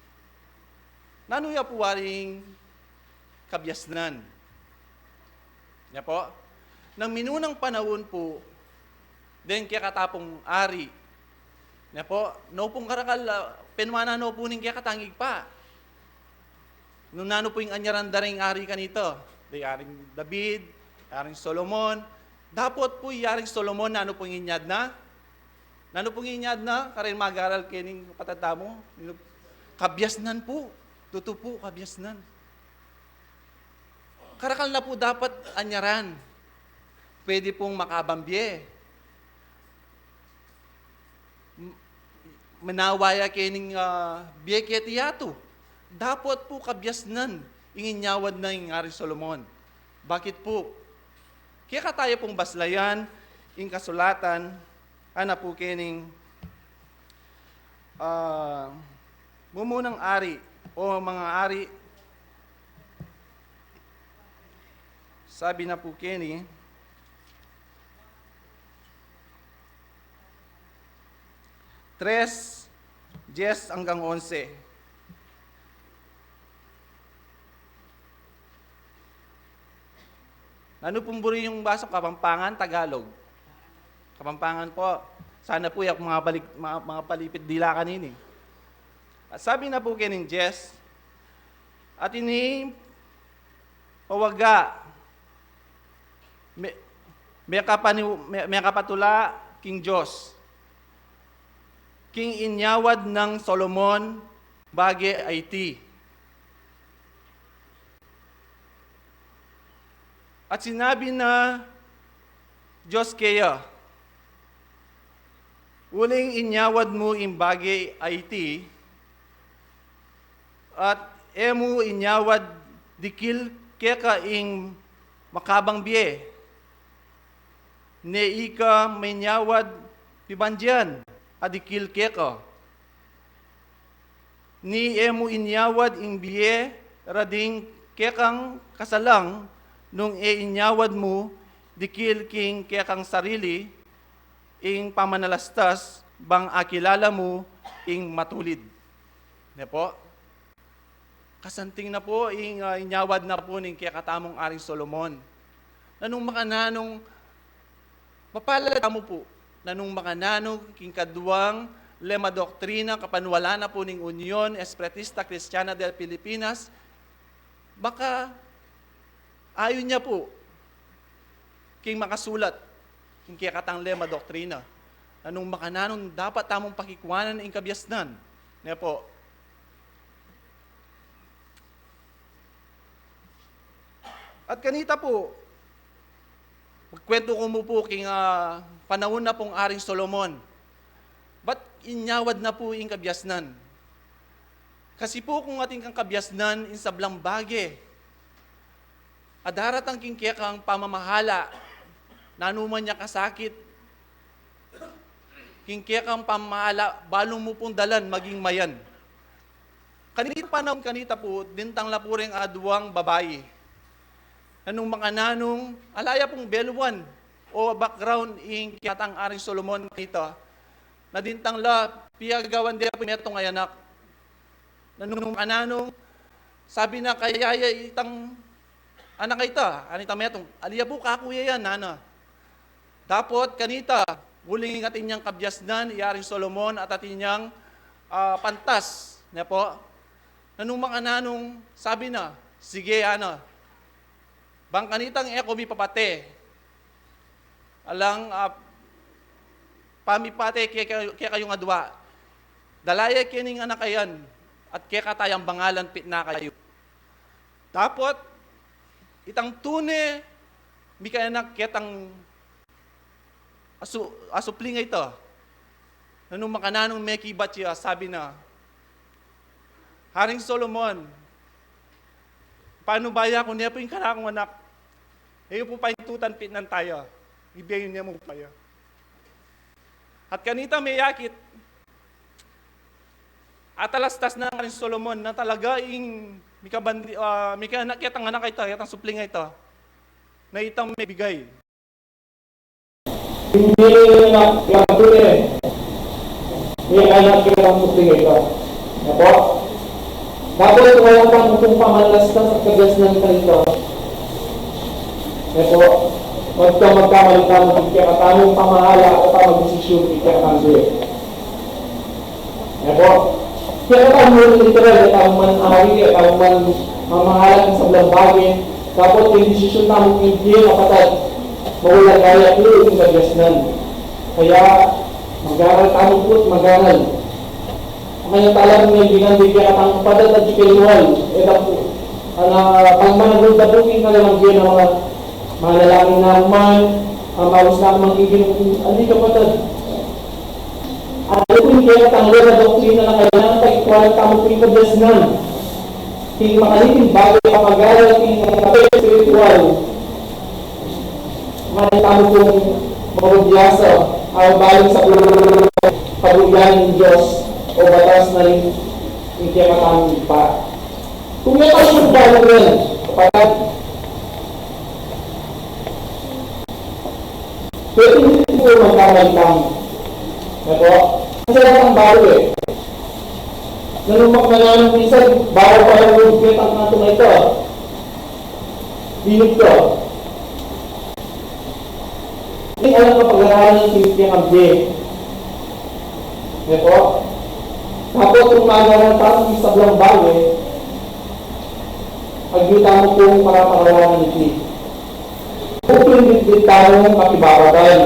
Nanuya po waring kabyasnan. Yan po. Nang minunang panahon po, then kaya katapong ari, yan po, no pong karakal, penwana no po ning kaya katangig pa. Nung nano po yung anyaran daring ari kanito, di aring David, aring Solomon, dapat po yaring Solomon, nano pong inyad na? Nano pong inyad na? Karin mag-aral kining patatamo? Kabyasnan po. Totoo po, kabyasnan. Karakal na po dapat anyaran. Pwede pong makabambye. Manawaya kining biyeketiyato. Dapat po kabyasnan. Inginyawad na yung Ari Solomon. Bakit po? Kaya tayo pong baslayan, yung kasulatan, ana po kining mumunang ari, o mga ari, sabi na po kini, 3:10 hanggang 11. Ano pong buri yung basong Kapampangan, Tagalog? Kapampangan po. Sana po yung mga palipit dila kanini. At sabi na po kining Jess, at ini pawaga, may kapatula king Diyos, king inyawad ng Solomon, bagi IT. At sinabi na Diyos kaya, uling inyawad mo imbagi IT, at emu inyawad dikil keka ing makabang biye. Ne ika may nyawad pibandian, adikil keka. Ni emo inyawad ing biye, rading kekang kasalang, nung inyawad mo, dikil king kekang sarili, ing pamanalastas, bang akilala mo, ing matulid. Ne po? Kasanting na po, inyawad na po ning kekatamong Aring Solomon. Nanong makananong, mapalala mo po, nanong makananong king kaduang lema doktrina kapanwala na po ning Union Espiritista Cristiana del Pilipinas, baka ayon niya po king makasulat king kekatang lema doktrina. Anong makananong dapat tamong pakikuanan ing kabyasnan. Niya po. At kanita po, magkwento ko mo po king panahon na pong Aring Solomon. Ba't inyawad na po ing kabyasnan? Kasi po kung ating kang kabyasnan in sablang bage, adarat ang kingkekang pamamahala, nanuman niya kasakit, kingkekang pamamahala, balong mo pong dalan maging mayan. Kanita panahon kanita po, dintang lapuring aduang babae. Anong mga nanong, alaya pong beluan o background ing kiyatang Aring Solomon kanita, na dintang la, piyagawan din po metong ay anak. Nanong ananong, sabi na kayaya itang anak ita, anita metong, aliya po kakuya yan, nana. Dapot kanita, muling atin niyang kabyasnan, Aring Solomon at atin niyang pantas. Niya po, nanong mga nanong, sabi na, sige ana, bang kanitang eko mi papate, alang pamipate kaya kayong adwa. Dalaya kining anak kayan at kaya katayang bangalan pit na kayo. Tapot, itang tune, mi kaya anak ketang asupling ito. Nanong makananong meki batya, sabi na, Haring Solomon, paano baya kung niya po yung karakong anak? Iyo po paintutan pit ng tayo. Ibigay niya mo pa. At kanita may yakit, at alastas na rin Solomon na talaga ing mika anak yatang anak ito, yatang supling ito, na itang may bigay. Hindi na pagdune, may anak yung supling ito. Apo? Tapos wala pang kung pamalastas at kagasnan ka ito. Apo? Magkamali-tamo kaya katamong pamahala at pamag-desisyon kaya kambi. Apo? Kaya katamong literal, kaya tamong man-ahari, kaya tamong man-mamahala sa sablang bagay. Tapos yung desisyon tamong hindi kapatid, mawala kaya ito yung kagasnan. Kaya mag-aral tamong po, mag-aral. Kaya talagang may binandig kaya katang padat at jikaliwal. Ito po, pag managod na po yung kalalagyan ng mga lalaking naman, ang mawas na mga ibig, hindi kapatid. At ito yung kaya katang na doktrina na kailangan pag-ikuan tamo po yung kabyasnan. Hindi makalitin bago kapag-aral at yung spiritual. Mga tamo pong mabudyasa, ang balang sa pagbuyan ng Diyos o batas na rin hindi katang pa. Kung may pasyon ba mo rin, kapag pwede hindi po magkamalitang. Ito, kasi lang ang bago eh. Nanumak na nga ng minsan, bago pa lang mag-get ang nato na ito. Binig to. Hindi alam na pag-aralan ng Christian Abdi. Ito, tapos kung nagalang tayo sa sablang bagay, pagkita mo kung para pangalaman ng iti. Kung hindi tayo makibabagan,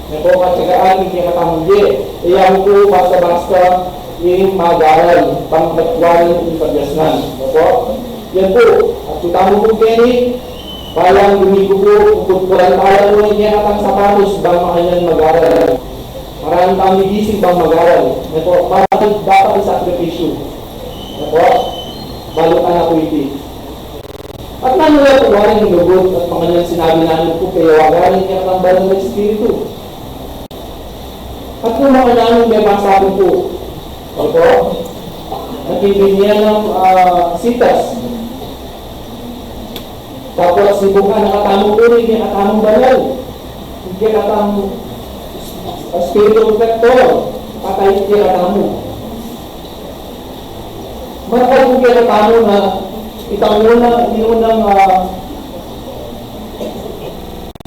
ito katsagaan, hindi matamang di. Iyan ko basta-basta yung mag-aral, pang-matwanan yung pagyasnan. Ito, yan po. At kita mo kung Kenny, balang gumigo po, kung tayo mo niya katang sapatos, bang makanyang mag-aral. Maraming kami gising bang mag-aral. Ito, parang dapat isakripisyo. Ito, balutan ako iti. At nanulat po nga ng lugod at mga nang sinabi namin po kayo agarin niya ng banal na Espiritu. At kung mga namin may masabi po, ito, nakibig niya ng sitas. Tapos si Buka nakatamong uri, hindi nakatamong banal. Hindi nakatamong Espiritu Protector. Patay hindi nakatamong. Marapal kung kaya nakatamong na itang inunang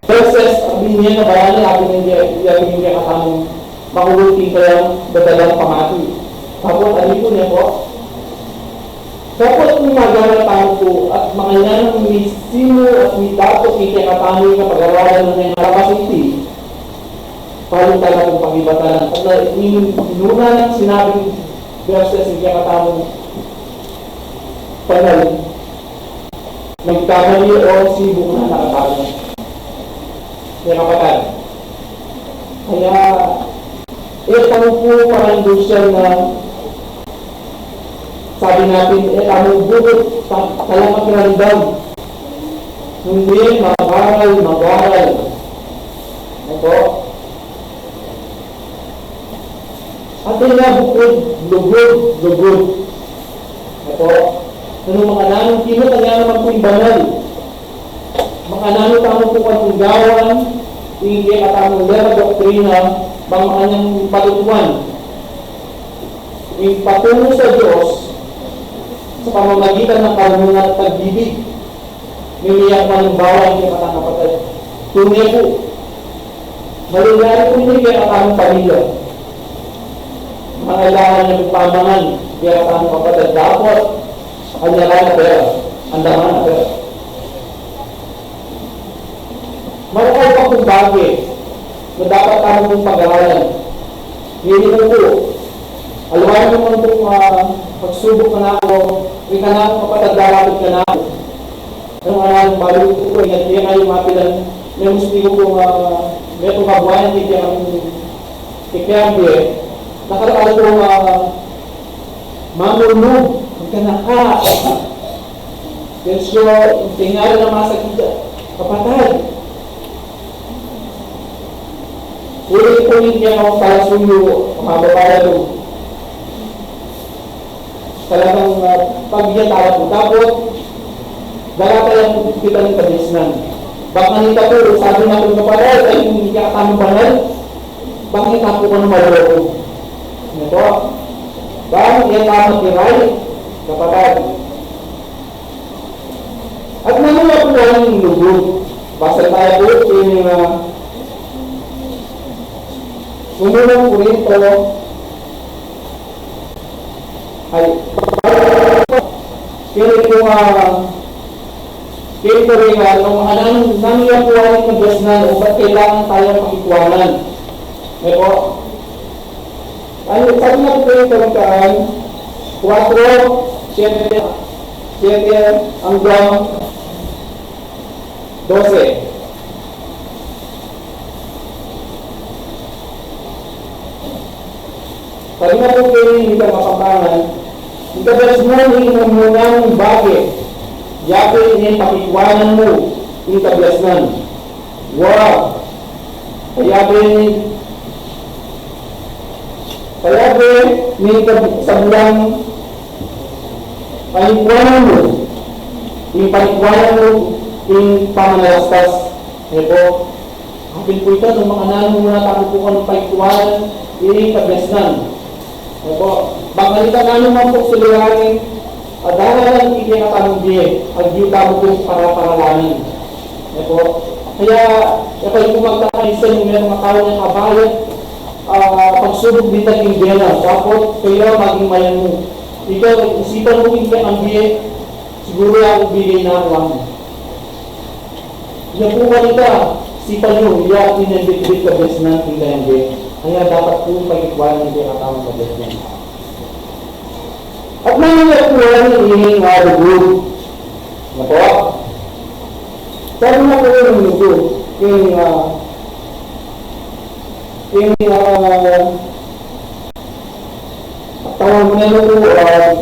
verses ang binigyan na bayanan natin hindi nakatamong makulutin kaya dadalang pamati. Tapos alin po niya po. Tapos kung magana tayo po at mga yan may sino at may dapat hindi katamoy na pag-aralan ng mga capacity, paano talaga kung pag-ibatan. At inuna ng sinabing verses hindi katamoy panal, nagkamali o sibo na nakatamoy. Kaya kapatid. Kaya, ito po parang industrial na sabi natin, ang bukod talagang kinalibang. Hindi mag-aral. Ito. At nga bukod, lugod. Ito. Ano mga nanong kinot, ang nga naman po yung banal. Mga nanong tamo po kang gawan, hindi katamong lera doktrina, mga kanyang patutuan. Yung patungo sa Diyos, sa pamamagitan ng karunungan at pag-ibig, niliyak man ng bawal ng katang kapatid. Tunay po. Malilari po hindi kaya katang pamilya. Mangailangan niya magpamangan kaya katang kapatid. Dapat, anyalan na pera. Andaman na pera. Marakay pa kung bagay na dapat tayo mong pag-aralan. Hindi mo po. Alawan naman kung pagsubok ka na ako, may ka na ako kapatagdarapit ka na ako. Anong anong bago ko, hindi nga yung mapilan, may musti ko kung may itong kabuhayan, hindi ang kikayambi eh. Nakalakal ko mamulog, hindi ka na ka. Yes, tingnan na masakit kapatid. Ulit-ulit niya ako para suyo, mababaya doon. Talagang pag-iyan po. Tapos, dalata yung kita ng kadisnan. Baka nita po, sabi natin kapatid, ay hindi ka katamang banal, baka nita po ka ng maloko. Ano po? Baka yan tamang kiray, kapatid. At naman po yung lugod. Basta tayo po, yung umunang po rin ay kaya ito rin nung naniyan po ang nagdasnan o ba't kailangan tayo pakikuanan. May po sabi na po kayo karoon 4, 7 hanggang 12. Sabi na po kayo hindi ka makapangan, ikabalas mo ang munang bagay, yakin niya pakikwanan mo, ikabalas nan. Wow! Kayabe ni sablang panikwanan mo, yung panikwanan mo, yung pamanalastas. Ngayon po, hapin po ito, ng mga nanong muna tapupukan ng panikwanan, yung ikabalas nan. Opo, bangalitan namin po siluranin, dahil hindi nakatanong diye, agjuta mo po para-paralanin. Opo, kaya yung kumagtakaisa yung mga tao ng kabayan, pagsubok dito ng Indiana, dapat kaya maging mayan mo. Ikaw, isipan mo hindi ang biye, siguro ako bigay na lang. Yan po kanita, isipan nyo, hindi ako tinibit-bit ka bes na tingnan ang biye. Kaya dapat po pag-ikwanan hindi nakatawang sa best niya. At nangyayari po yung ining lugod. Na po? Sabi na po yung lugod, tawag mo na yun po,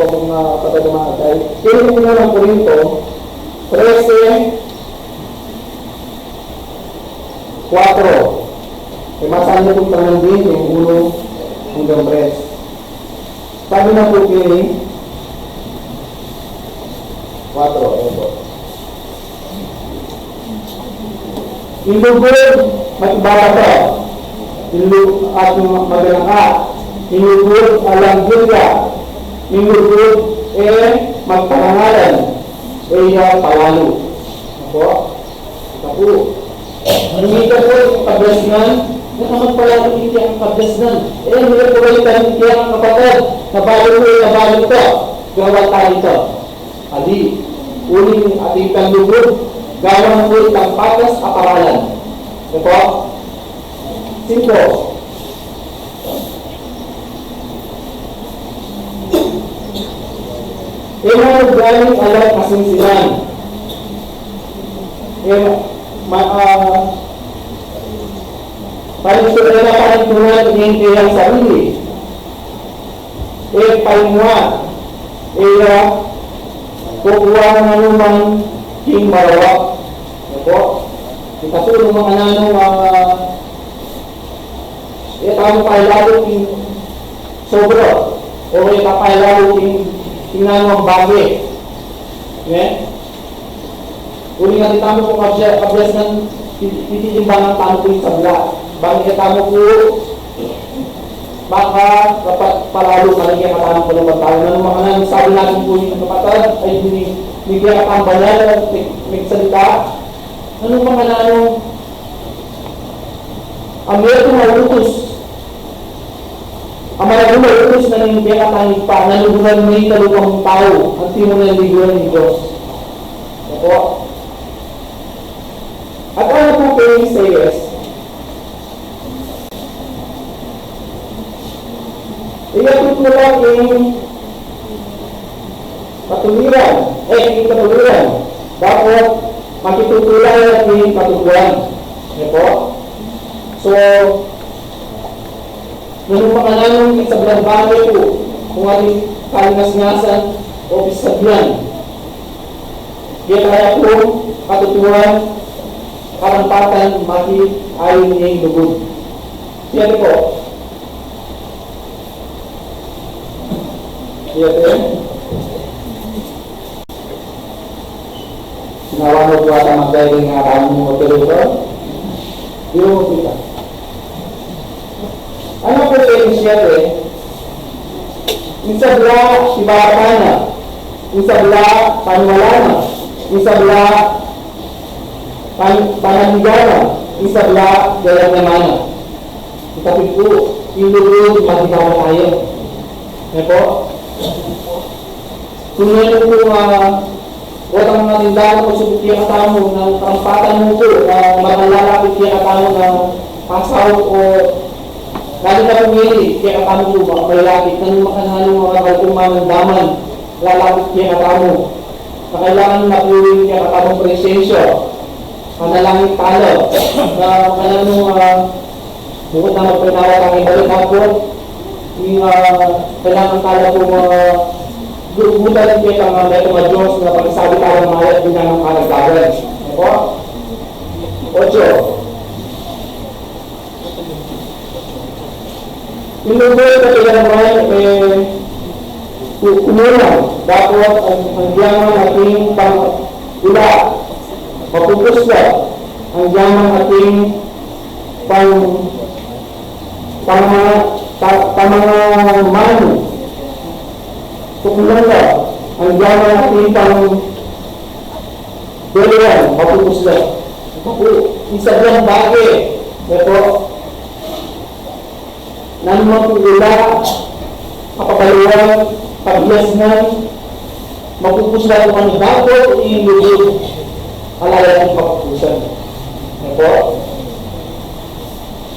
kung katagamaan tayo. Kaya po na lang po rin ito, 13, 4. Masahan niyo kung tangan din yung 1 hanggang 3. Sabi na po kini 4. Ayan po. Ilugod, matibara to. Ilugod at magalang ka. Ilugod, alam gilya. Ilugod, magparangalan. Pawalo. Ako? Ito po. Hindi ka po yung kablasnan, nakamagpala ko hindi ang kablasnan. Hindi po kayo hindi ang kapatid. Nabalo ko yung nabalo ito. Gawa tayo ito. Ali, uling ating kanlugod, gawa mo itang patas kaparalan. Ito. 5. Mga galing alam kasinsinan. Palinsunan na palintunan ng kayang sarili. Palinwa. Kukuha ng anumang king marawak. Ito. Ikatulong mga nanong tawag pailalo king sobro. O pailalo king nanong bagay. Uli nga tamo kung abiyas ng titimbang ng tamo ko yung sabla. Bakit tamo ko baka dapat palalo ka rin katamo ko ng pagtalo. Ano mga nang sabi natin po yung kapatid ay hindi katamba niya, nagsalita. Ano mga nanong ang meron mautos. Ang maraming mautos na hindi katangig pa, nalugunan may talupang tao ang timo ng liguan ng Diyos. Ako. At ano po kayo sa yes? Iatut mo lang yung katuliran. Yung katuliran. Dapat makitutulan at yung katutuan. Ito. So, nanong pangalanong sa bagay po kung ating kalingas-ngasan o pisagyan. Kaya kaya po katutuan karampatan mati ayon niya yung lugod. Siya po. Siya po. Sinawa mo po ata magdahil ng araw ng hotel ito. Di mo kita. Ano po kayo siya po Isabla, Ibaratana. Isabla, Panwalana. Isabla, Pananigana, Isabla, Gayanamana. Ikapit po, ilulog, magigama tayo. Ito. Kung meron po watang mga tindahan po sa bukya katamo ng karampatan mo po na makalalapit kaya katamo ng pasaw o lalo na po ngayon kaya katamo po makalapit ng makanalo mga kalkuman ng daman lalapit kaya katamo na kailangan mapuwing kaya katamo presensyo manalangin talo na kanano bukod na magpinawat ang ibalik na po yung kailangan talo po buta din kayo ang meto na Diyos na pag-isabi tayo ng mayat din ng kalagagan. Ito? 8. Inuboy ka kailangan kumulang dapat ang yaman ating pang-ula mapupus na ang yaman ating pang-mano kumulang na ang yaman ating pang-deliran mapupus na isa lang bagay ito nanumang ula kapabaluan pagbiasnan mapupus na kung ano dapat iinulog alala ng papupusan ito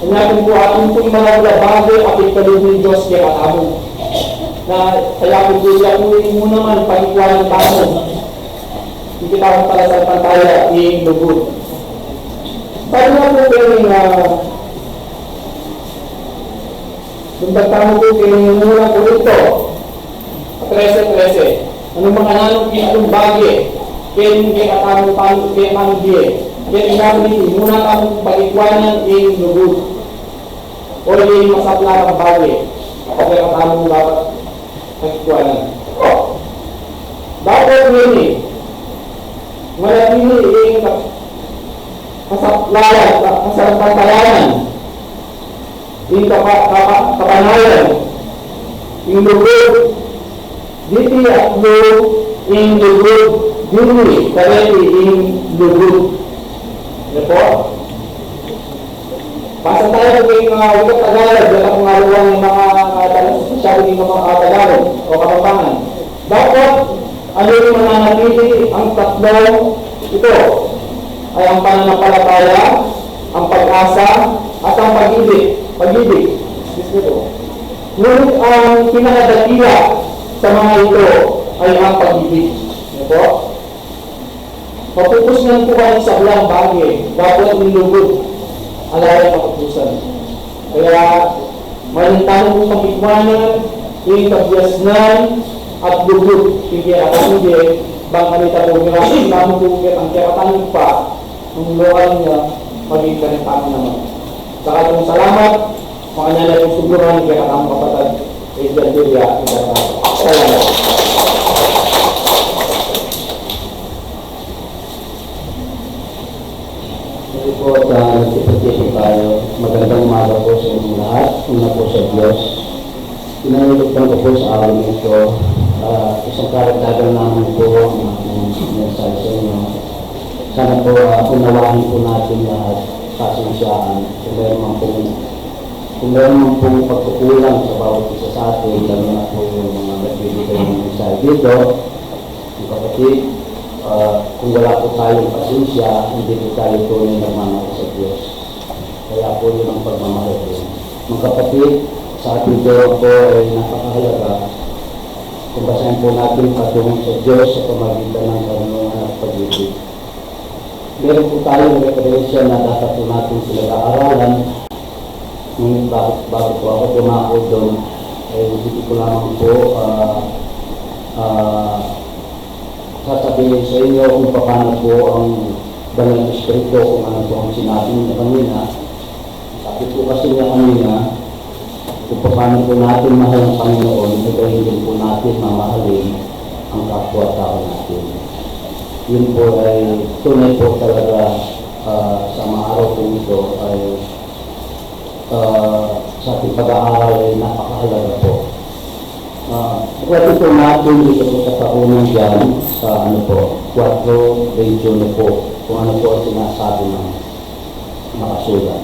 ang natin po ating po yung mga bagay apit kalun ng Diyos kaya katamo na kaya po siya uwi mo naman pagikuan ng tao hindi kita akong pala sa pantaya iinulog paano nga po kayo yung pagtamo po kayo yung muna po ito 13. Anong mga nanong anong bagay ken katamang ken manggie ken namin muna tamong pagikwanan in lubog o in masaplarang bagay kaya katamang dapat pagikwanan. Dapat ini manatili in kasaplaran kasapantayanan in kapanayan in lubog diti at in lubog dili kareli in lubog. Ano po? Basta tayo kung wikang Tagalog, wala kong aluwang yung mga sabi ng mga Tagalog o Kapampangan. Dapat ano yung mananatili ang tatlo ito ay ang pananampalataya, ang pag-asa, at ang pag-ibig. Pag-ibig. Ngunit ang pinakadakila sa mga ito ay ang pag-ibig. Ano po? Mapupusnan po kayo sa belang bagay, dapat nilugod alaya kapupusan. Kaya malintahan po pag-ikwanan, ikabiyasnan, at lugod. Kaya at hindi, bang kanita po nirasyon namin po ang kaya pa, ang lokal niya, maging kanitang naman. Sa katong salamat, mga nanay po suguran, kaya katang kapatid, Adrian Julia, salamat. Ito po at nagsipagkipin tayo. Magandang umaga po sa inyong lahat. Una po sa Diyos. Pinanulutan ko po sa araw nito. Isang karagdagan namin po ang mensahe sa inyo. Sana po unawahin po natin lahat kasensyaan. Kung meron man pong pagkukulang sa bawat isa sa atin, lalo na po yung mga nagbibigay ng mensahe dito, yung kapatid, kung wala po tayong pasensya, hindi po tayo tunay na mamahal sa Diyos. Kaya po yun ang pagmamahal ko. Mga kapatid, sa ating Diyos po ay napakahalaga. Kung basahin po natin patungo sa Diyos sa pamagitan ng karunungan at pag-ibig. Meron po tayong referensya na dapat po natin sila kaaralan. Ngunit bago po ako tumako doon, ay hindi ko lamang po sasabihin sa inyo kung paano po ang Banal na Espiritu, kung ano po ang sinabi niya kanina. Sabi po kasi niya kanina, kung paano po natin mahal ang Panginoon, ay hindi po natin mamahalin ang kapwa-tao natin. Yun po ay tunay po talaga sa mga araw po ito ay sa ating pag-aaral ay napakahalaga po. Pwede po natin dito po sa kaunang dyan sa ano po, 4 region po, kung ano po ang sinasabi ng nakasulat.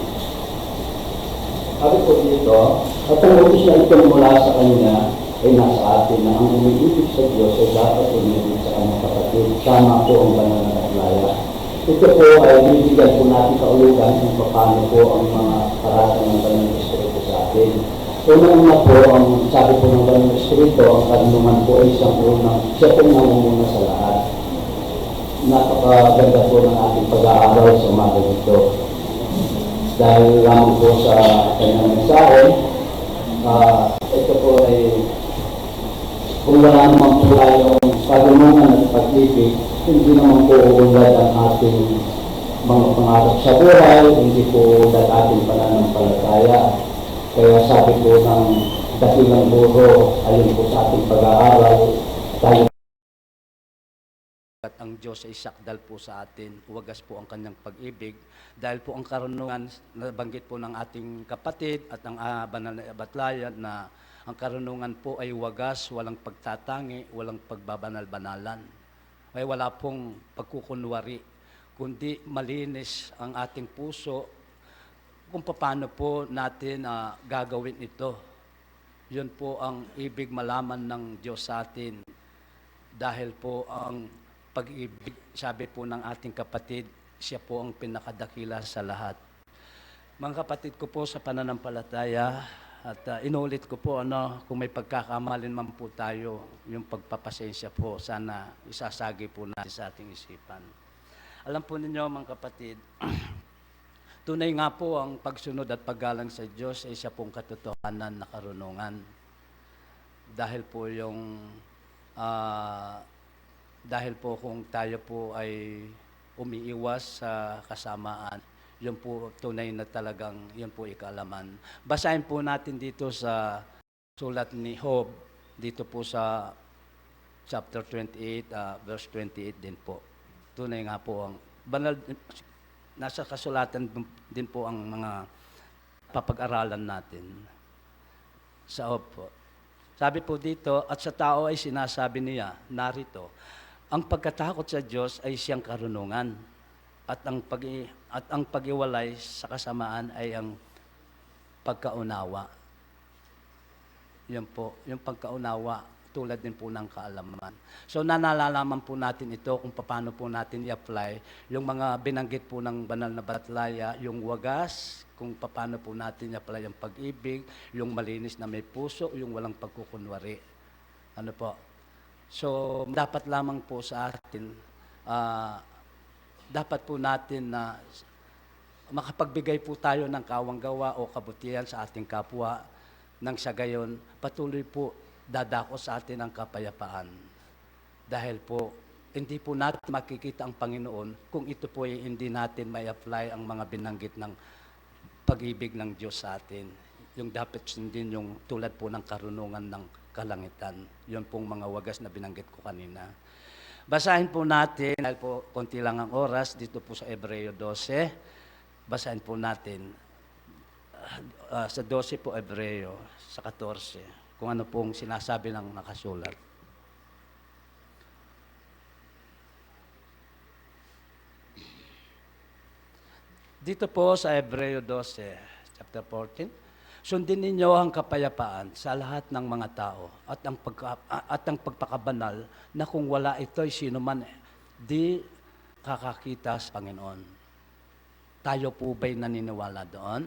Sabi po dito, at ang utos na ito mula sa kanya ay nasa atin na ang umiibig sa Diyos ay dapat umiibig sa kanyang kapatid. Tama po ang banal na katlaya. Ito po ay binibigyan po natin kaulugan kung paano po ang mga karatan ng Banal na Espiritu sa atin. Una-una po, ang sabi po ng Banal na Espiritu, ang karunungan po ay siya po nangunguna sa lahat. Napakaganda po ng ating pag-aaral sa umaga nito. Dahil lamang po sa kanyang mensahe, ito po ay kung wala naman po tayong karunungan at pag-ibig, hindi naman po uunlad ang ating mga pangarap sa buhay, hindi po uunlad ating pananampalataya. Kaya sabi po ng dakilang guro, ayon po sa ating pag-aaral, tayo At ang Diyos ay sakdal po sa atin, wagas po ang kanyang pag-ibig, dahil po ang karunungan, nabanggit po ng ating kapatid at ang banal na batlayan na ang karunungan po ay wagas, walang pagtatangi, walang pagbabanal-banalan. Ay wala pong pagkukunwari, kundi malinis ang ating puso kung paano po natin gagawin ito. Yun po ang ibig malaman ng Diyos sa atin. Dahil po ang pag-ibig, sabi po ng ating kapatid, siya po ang pinakadakila sa lahat. Mga kapatid ko po sa pananampalataya, at inulit ko po, kung may pagkakamalin man po tayo, yung pagpapasensya po, sana isasagi po natin sa ating isipan. Alam po ninyo mga kapatid, tunay nga po ang pagsunod at paggalang sa Diyos ay isa pong katotohanan na karunungan. Dahil po yung Dahil po kung tayo po ay umiiwas sa kasamaan, yun po tunay na talagang yun po ikalaman. Basahin po natin dito sa sulat ni Job, dito po sa chapter 28, verse 28 din po. Tunay nga po ang banal, nasa kasulatan din po ang mga papag-aralan natin. Sa Job po. Sabi po dito, at sa tao ay sinasabi niya, narito, ang pagkatakot sa Diyos ay siyang karunungan at ang pag-iwalay sa kasamaan ay ang pagkaunawa. Yan po, yung pagkaunawa, tulad din po ng kaalaman. So nalalaman po natin ito kung paano po natin i-apply yung mga binanggit po ng banal na batlaya, yung wagas, kung paano po natin i-apply ang pag-ibig, yung malinis na may puso, yung walang pagkukunwari. Ano po? So dapat lamang po sa atin, dapat po natin na makapagbigay po tayo ng kawang-gawa o kabutihan sa ating kapwa, nang sa gayon, patuloy po dadako sa atin ang kapayapaan. Dahil po, hindi po natin makikita ang Panginoon kung ito po ay hindi natin may apply ang mga binanggit ng pag-ibig ng Diyos sa atin. Yung dapat sundin yung tulad po ng karunungan ng kalangitan. Yun pong mga wagas na binanggit ko kanina. Basahin po natin, dahil po konti lang ang oras, dito po sa Hebreo 12. Basahin po natin. Sa 12 po Hebreo, sa 14, kung ano pong sinasabi ng nakasulat. Dito po sa Hebreo 12, chapter 14, sundin ninyo ang kapayapaan sa lahat ng mga tao at ang pagpakabanal na kung wala ito ay sino man di kakakita sa Panginoon. Tayo po ba'y naniniwala doon?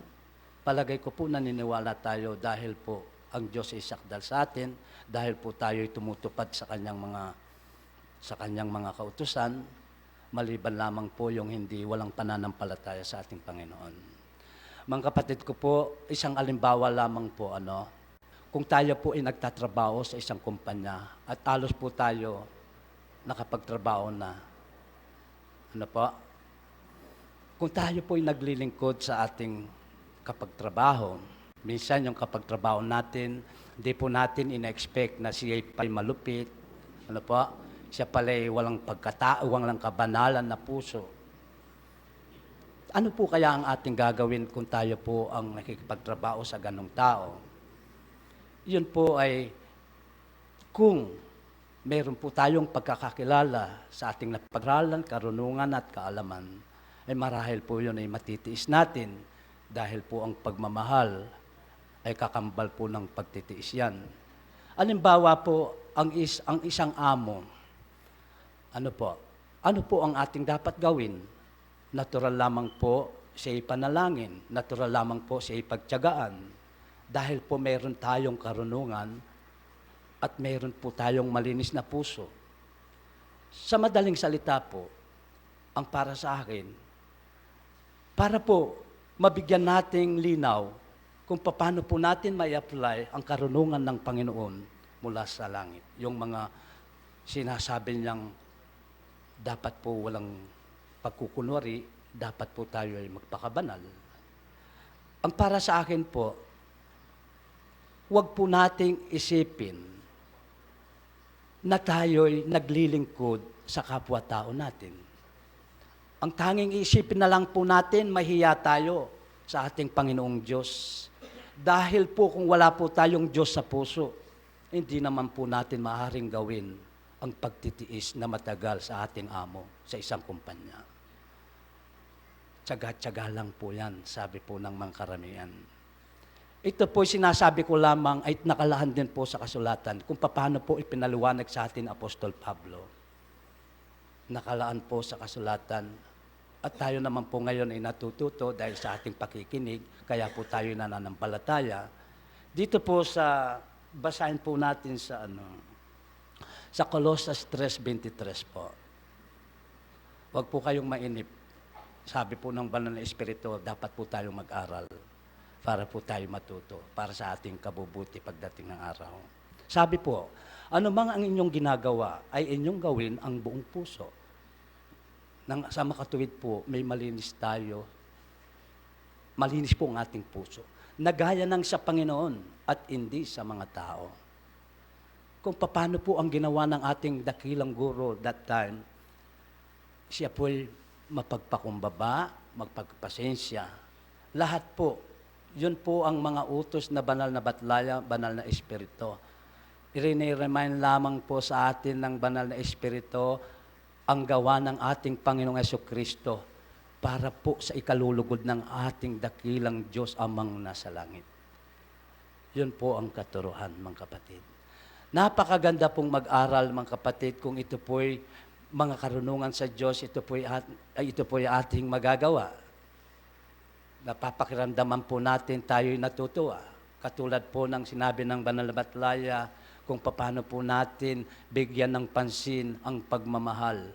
Palagay ko po naniniwala tayo dahil po ang Diyos ay sakdal sa atin, dahil po tayo ay tumutupad sa kanyang mga kautusan, maliban lamang po yung walang pananampalataya sa ating Panginoon. Mga kapatid ko po, isang alimbawa lamang po, kung tayo po ay nagtatrabaho sa isang kumpanya at alos po tayo nakapagtrabaho na, kung tayo po ay naglilingkod sa ating kapagtrabaho, minsan yung kapagtrabaho natin, hindi po natin ina-expect na siya ay malupit, siya pala ay walang pagkatao, walang kabanalan na puso. Ano po kaya ang ating gagawin kung tayo po ang nakikipagtrabaho sa ganong tao? Yun po ay kung meron po tayong pagkakakilala sa ating napag-aralan, karunungan at kaalaman, ay marahil po yun ay matitiis natin dahil po ang pagmamahal ay kakambal po ng pagtitiis yan. Halimbawa po, ang isang amo, ano po ang ating dapat gawin? Natural lamang po siya'y panalangin, natural lamang po siya'y pagtiyagaan. Dahil po meron tayong karunungan at meron po tayong malinis na puso. Sa madaling salita po, ang para sa akin, para po mabigyan nating linaw kung paano po natin may apply ang karunungan ng Panginoon mula sa langit. Yung mga sinasabi niyang dapat po walang pagkukunwari, dapat po tayo ay magpakabanal. Ang para sa akin po, huwag po nating isipin na tayo'y naglilingkod sa kapwa-tao natin. Ang tanging isipin na lang po natin, mahiya tayo sa ating Panginoong Diyos. Dahil po kung wala po tayong Diyos sa puso, hindi naman po natin maaaring gawin ang pagtitiis na matagal sa ating amo sa isang kumpanya. Tsaga-tsaga lang po yan, sabi po ng mga karamihan. Ito po sinasabi ko lamang ay nakalahan din po sa kasulatan kung paano po ipinaliwanag sa atin Apostol Pablo. Nakalaan po sa kasulatan at tayo naman po ngayon ay natututo dahil sa ating pakikinig, kaya po tayo nananampalataya. Dito po basahin po natin sa Colossus 3:23 po. Huwag po kayong mainip. Sabi po ng banal na Espiritu, dapat po tayong mag-aral para po tayo matuto, para sa ating kabubuti pagdating ng araw. Sabi po, ano mang ang inyong ginagawa ay inyong gawin ang buong puso. Sa makatuwid po, may malinis tayo. Malinis po ang ating puso. Nagaya ng sa Panginoon at hindi sa mga tao. Kung paano po ang ginawa ng ating dakilang guro that time, siya po'y mapagpakumbaba, magpagpasensya. Lahat po, yun po ang mga utos na banal na batlaya, banal na espiritu. I-remind lamang po sa atin ng banal na espiritu ang gawa ng ating Panginoong Jesucristo para po sa ikalulugod ng ating dakilang Diyos Amang nasa langit. Yun po ang katuruan, mga kapatid. Napakaganda pong mag-aral, mga kapatid, kung ito po'y mga karunungan sa Diyos, ito po'y ating magagawa. Napapakiramdaman po natin, tayo'y natutuwa. Katulad po ng sinabi ng Banal na Batlaya, kung paano po natin bigyan ng pansin ang pagmamahal.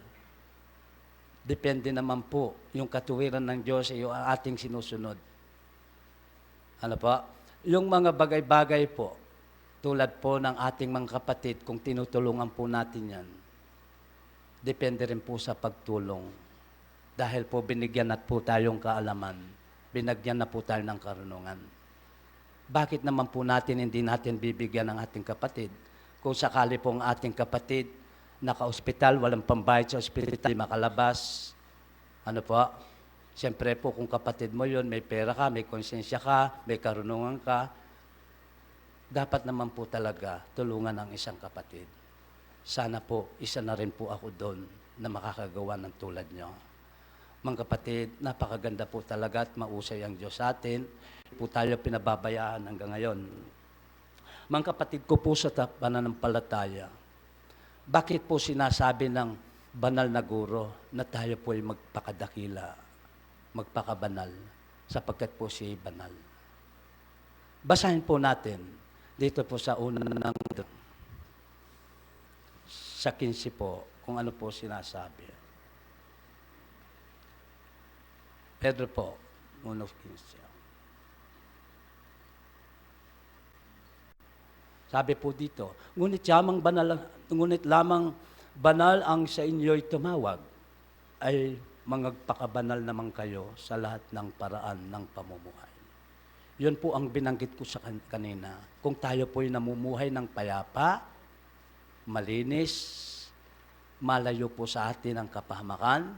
Depende naman po yung katuwiran ng Diyos ay yung ating sinusunod. Ano po? Yung mga bagay-bagay po, tulad po ng ating mga kapatid, kung tinutulungan po natin yan, depende rin po sa pagtulong. Dahil po binigyan na po tayong kaalaman, binagyan na po tayo ng karunungan. Bakit naman po natin hindi natin bibigyan ng ating kapatid? Kung sakali po ang ating kapatid naka-ospital, walang pambayad sa ospital, makalabas, ano po? Siyempre po kung kapatid mo yun, may pera ka, may konsensya ka, may karunungan ka, dapat naman po talaga tulungan ang isang kapatid. Sana po, isa na rin po ako doon na makakagawa ng tulad nyo. Mga kapatid, napakaganda po talaga at mausay ang Diyos sa atin. Po tayo pinababayaan hanggang ngayon. Mga kapatid ko po sa pananampalataya, bakit po sinasabi ng banal na guro na tayo po ay magpakadakila, magpakabanal, sapagkat po siya banal? Basahin po natin dito po sa unang sa 15 po, kung ano po sinasabi. Pedro po, 1:15. Sabi po dito, ngunit lamang banal ang sa inyo'y tumawag, ay magpakabanal naman kayo sa lahat ng paraan ng pamumuhay. Yun po ang binanggit ko sa kanina. Kung tayo po'y namumuhay ng payapa, malinis, malayo po sa atin ang kapahamakan,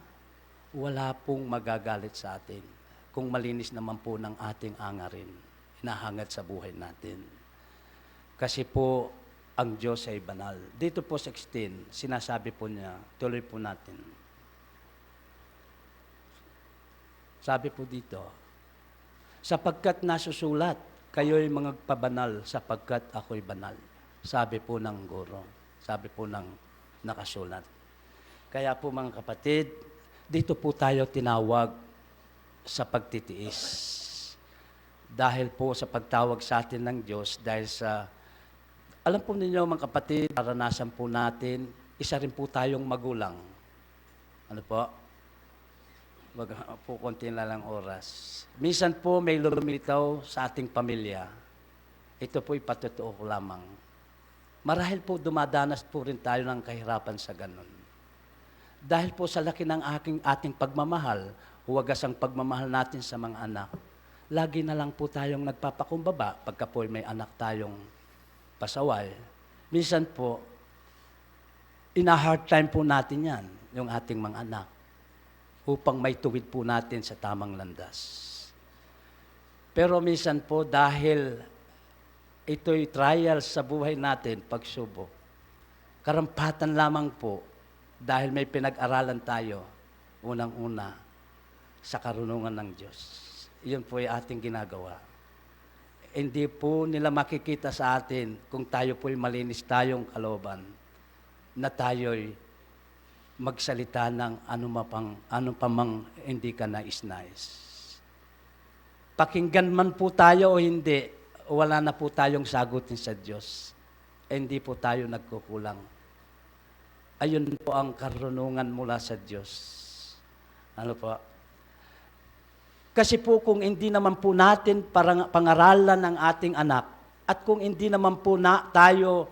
wala pong magagalit sa atin. Kung malinis naman po ng ating angarin, hinahangad sa buhay natin. Kasi po, ang Diyos ay banal. Dito po 16, sinasabi po niya, tuloy po natin. Sabi po dito, sapagkat nasusulat, kayo'y magpabanal sapagkat ako'y banal. Sabi po ng guro, sabi po ng nakasulat. Kaya po mga kapatid, dito po tayo tinawag sa pagtitiis. Dahil po sa pagtawag sa atin ng Diyos, dahil sa alam po ninyo mga kapatid, naranasan po natin, isa rin po tayong magulang. Ano po? Wag po konti na lang oras. Minsan po may lumilitaw sa ating pamilya. Ito po'y patotoo ko lamang. Marahil po dumadanas po rin tayo ng kahirapan sa ganun. Dahil po sa laki ng ating pagmamahal, huwagas ang pagmamahal natin sa mga anak, lagi na lang po tayong nagpapakumbaba pagka po may anak tayong pasaway. Minsan po, ina-hard time po natin yan, yung ating mga anak, upang may tuwid po natin sa tamang landas. Pero minsan po, dahil ito'y trial sa buhay natin, pagsubok, karampatan lamang po, dahil may pinag-aralan tayo, unang-una, sa karunungan ng Diyos. Iyon po ay ating ginagawa. Hindi po nila makikita sa atin kung tayo po'y malinis tayong kalooban, na tayo'y magsalita ng ano pa mang hindi ka nais-nais. Pakinggan man po tayo o hindi, wala na po tayong sagutin sa Diyos. Hindi po tayo nagkukulang. Ayun po ang karunungan mula sa Diyos. Ano po? Kasi po kung hindi naman po natin pangaralan ng ating anak, at kung hindi naman po tayo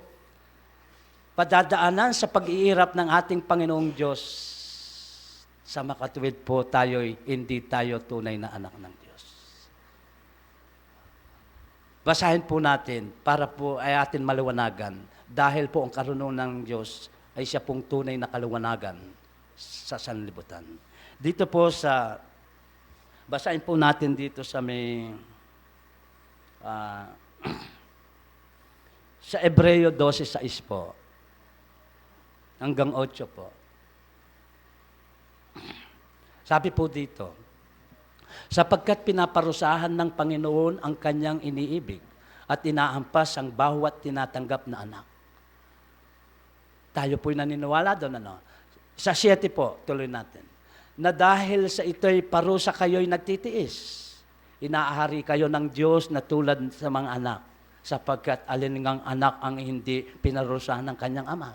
padadaanan sa pag-iirap ng ating Panginoong Diyos, sa makatuwid po hindi tayo tunay na anak ng Diyos. Basahin po natin para po ay atin maliwanagan dahil po ang karunungan ng Diyos ay siya pong tunay na kaliwanagan sa sanlibutan. Dito po basahin po natin dito sa sa Hebreo 12:6 po. Hanggang 8 po. Sabi po dito, sapagkat pinaparusahan ng Panginoon ang kanyang iniibig at inahampas ang bawat tinatanggap na anak. Tayo po'y naniniwala doon, ano? Sa 7 po, tuloy natin. Na dahil sa ito'y parusa kayo'y nagtitiis, inaahari kayo ng Diyos na tulad sa mga anak, sapagkat alingang anak ang hindi pinarusahan ng kanyang ama.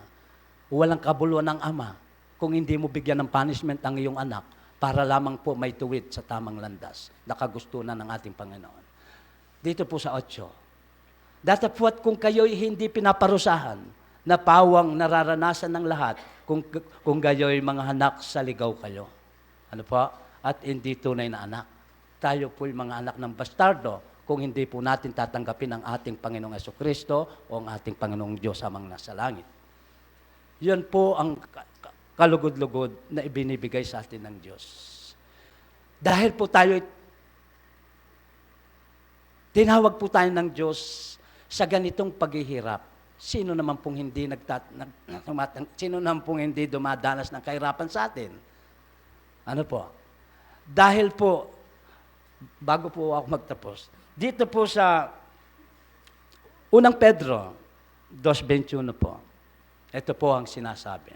Walang kabuluhan ng ama kung hindi mo bigyan ng punishment ang iyong anak para lamang po may tuwid sa tamang landas na kagustuhan ng ating Panginoon. Dito po sa 8. Datapwat kung kayo'y hindi pinaparusahan, na pawang nararanasan ng lahat kung gayo'y mga anak sa ligaw kayo. Ano po? At hindi tunay na anak. Tayo po'y mga anak ng bastardo kung hindi po natin tatanggapin ang ating Panginoong Jesucristo o ang ating Panginoong Diyos amang nasa langit. Yan po ang kalugod-lugod na ibinibigay sa atin ng Diyos. Dahil po tinawag po tayo ng Diyos sa ganitong paghihirap. Sino naman pong hindi dumadanas ng kahirapan sa atin? Ano po? Dahil po, bago po ako magtapos, dito po sa unang Pedro 2:21 po, ito po ang sinasabi.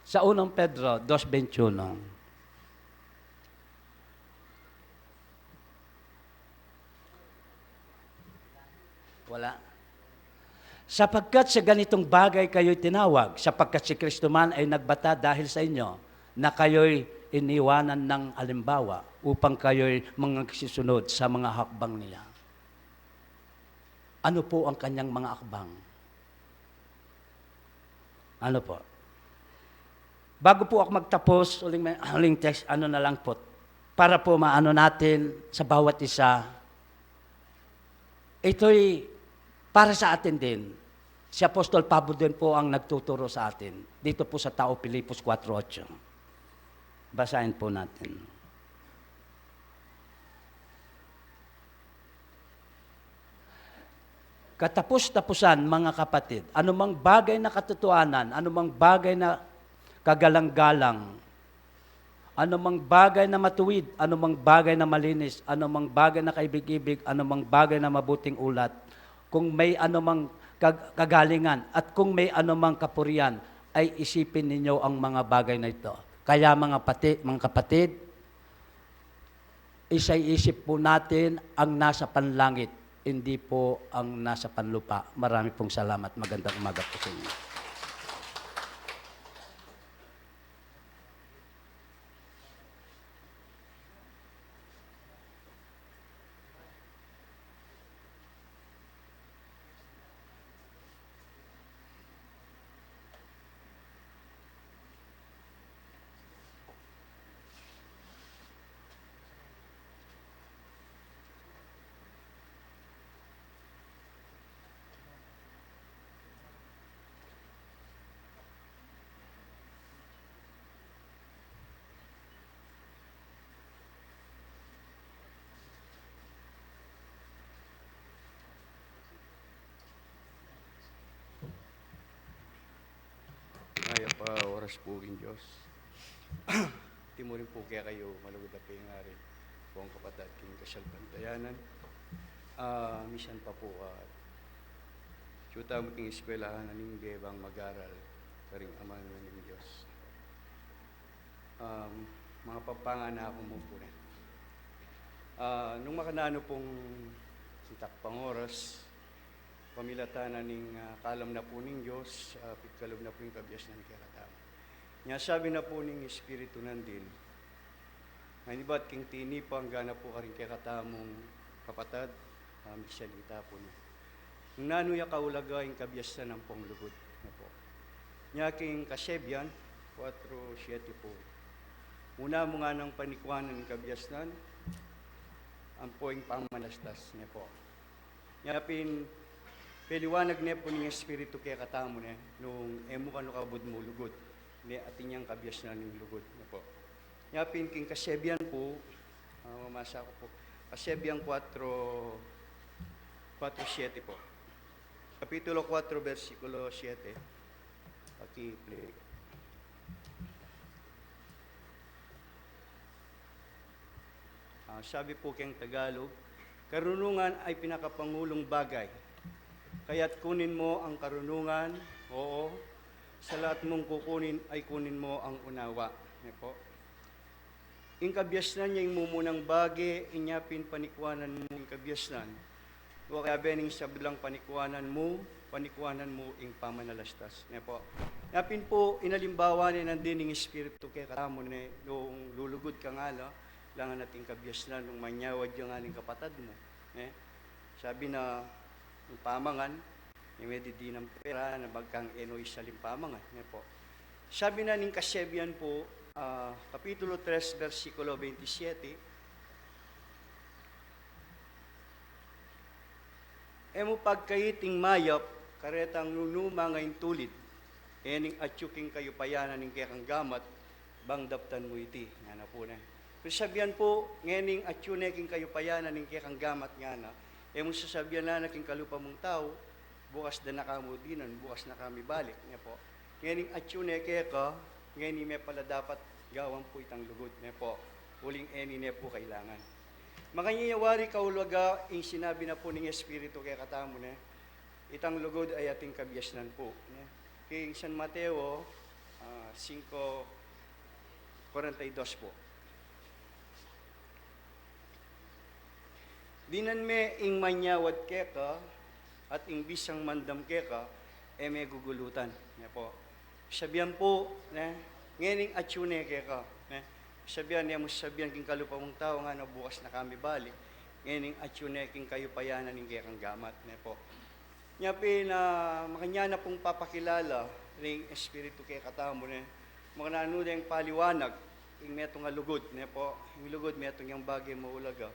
Sa unang Pedro 2:21, wala. Sapagkat sa ganitong bagay kayo'y tinawag, sapagkat si Kristo man ay nagbata dahil sa inyo, na kayo'y iniwanan ng alimbawa upang kayo'y magsisunod sa mga hakbang niya. Ano po ang kanyang mga hakbang? Ano po? Bago po ako magtapos, huling text, na lang po, para po maano natin sa bawat isa, ito'y para sa atin din. Si Apostol Pablo din po ang nagtuturo sa atin. Dito po sa Tao Pilipos 4:8. Basahin po natin. Katapos-tapusan, mga kapatid, anumang bagay na katotohanan, anumang bagay na kagalang-galang, anumang bagay na matuwid, anumang bagay na malinis, anumang bagay na kaibig-ibig, anumang bagay na mabuting ulat, kung may anumang kagalingan at kung may anumang kapurian, ay isipin ninyo ang mga bagay na ito. Kaya mga kapatid, isip po natin ang nasa panlangit, hindi po ang nasa panlupa. Marami pong salamat. Magandang umaga po sa inyo. Kaya pa oras po king Diyos. Timurin po kaya kayo malugod na pingari po ang kapatid king kasalbantayanan. Misan pa po Chuta mo king eskwelahan na ning bebang mag-aral karing ama ng Diyos. Mga papanga na ako mo po na. Nung makanano pong sitakpang oras, pamilatanan ning kalam na po ning Diyos, pitkalog na po yung kabyas ng kiratama. Nga sabi na po ning Espiritu nandin, nga ba't king tinipang gana po karing kakatamong kapatad, magsalita po niya. Nung nanuya kaulaga yung kabiyasan ng pong lugod na po. Nyaking kasebyan, 4:7 po. Una mo nga ng panikwanan ng kabiyasan, ang poing pamalastas niya po. Yapin, peliwanag niya po ng Espiritu kaya katamo niya, nung emo kano kabud mo lugod, ni atin niyang kabiyasan ng lugod niya po. Yapin, king kasebyan po, mamasa ko po, kasebyan 4:7 po. Kapitulo 4, versikulo 7. Paki-play. Sabi po kayong Tagalog, karunungan ay pinakapangulong bagay. Kaya't kunin mo ang karunungan, oo, sa lahat mong kukunin ay kunin mo ang unawa. Yan po. Ingkabyasnan niya yung mumunang bagay, inyapin panikwanan mo ingkabyasnan. O kaya bening sa bilang panikwanan mo ing pamanalastas. Yan po. Yapin po, inalimbawa ni nandin ng Espiritu kaya katamo ni noong lulugod ka nga la, langan nating kabyasnan nung manyawad yung aling kapatad mo. Sabi na, yung pamangan, may di ng pera na bagkang enoy sa limpamangan. Po. Sabi na ning kasebyan po, Kapitulo 3, versikulo 27, emo pagkayiting mayap, karetang nunuma ngayon tulid, ening atyuking kayo payanan ng kekang gamat, bang daptan mo iti. Nga na po na. Pero sabihan po, ngening atyuneking kayo payanan ng kekang gamat nga na, emo sasabihan na naking kalupa mong tao, bukas na nakamudinan, bukas na kami balik. Nga po. Ngening atyuneke ka, ngening may pala dapat gawang po itang lugod. Nga po. Huling eni ne po kailangan. Makanyayawari kaulaga, yung sinabi na po ng Espiritu kaya katamo na, itang lugod ay ating kabyasnan po. King San Mateo 5:42 po. Dinan me ing manyawad keka at ing bisang mandam keka, may gugulutan. Po. Sabihan po, ngening atyune keka, sabihan niya mo sabihan king kalupa mong tao nga na bukas na kami balik. Ngayon atyune king kayo payanan ng kekang gamat. Po. Nyapi na makanya na pong papakilala ng Espiritu kaya katamo na mga nanuda yung paliwanag yung metong lugod. Po. Yung lugod metong yung bagay maulaga.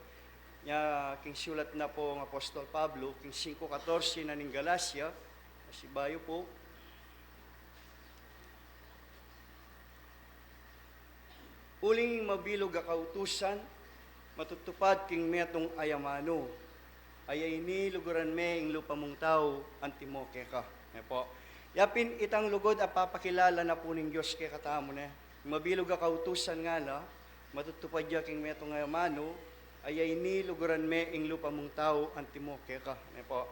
Nya king sulat na po ng Apostol Pablo king 5:14 na ning Galacia si bayo po. Uling mabilog a kautusan, matutupad king metong ayamano. Ayay ni luguran me ing lupa mong tao, antimo keka. Po. Yapin itang lugod a papakilala na po ning Diyos kay katamo na. Mabilog a kautusan nga na, matutupad ya king metong ayamano, ayay ni luguran me ing lupa mong tao, antimo keka. Po.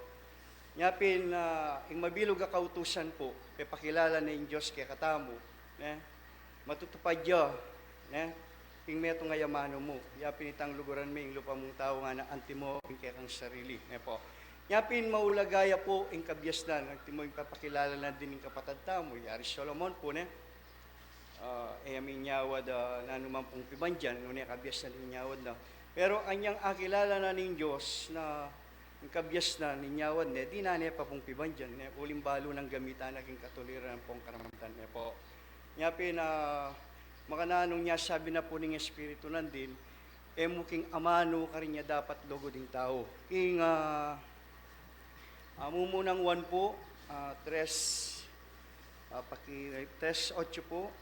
Yapin ing mabilog a kautusan po, papakilala na ing Diyos kay katamo. Matutupad ya, ing metong ayamano mo. Yapin itang luguran mo, ing lupa mong tao nga na antimo, ing kekang sarili. Po. Yapin maulagaya po, ing kabyasnan, antimo ing papakilala na din ing kapatad tamo. Yari Solomon po, aming nyawad na naman pong pibandyan, nung kabyasnan ing nyawad na. Pero anyang akilala na ning Diyos na ing kabyasnan ing nyawad na, di na pa pong pibandyan. Uling balo ng gamitan, naging katuliran pong karamatan. Po. Yapin makananong niya sabi na po ng Espiritu nandin, muking amano ka rin niya dapat logo ding tao. King mumunang 1 po, 3:8 po.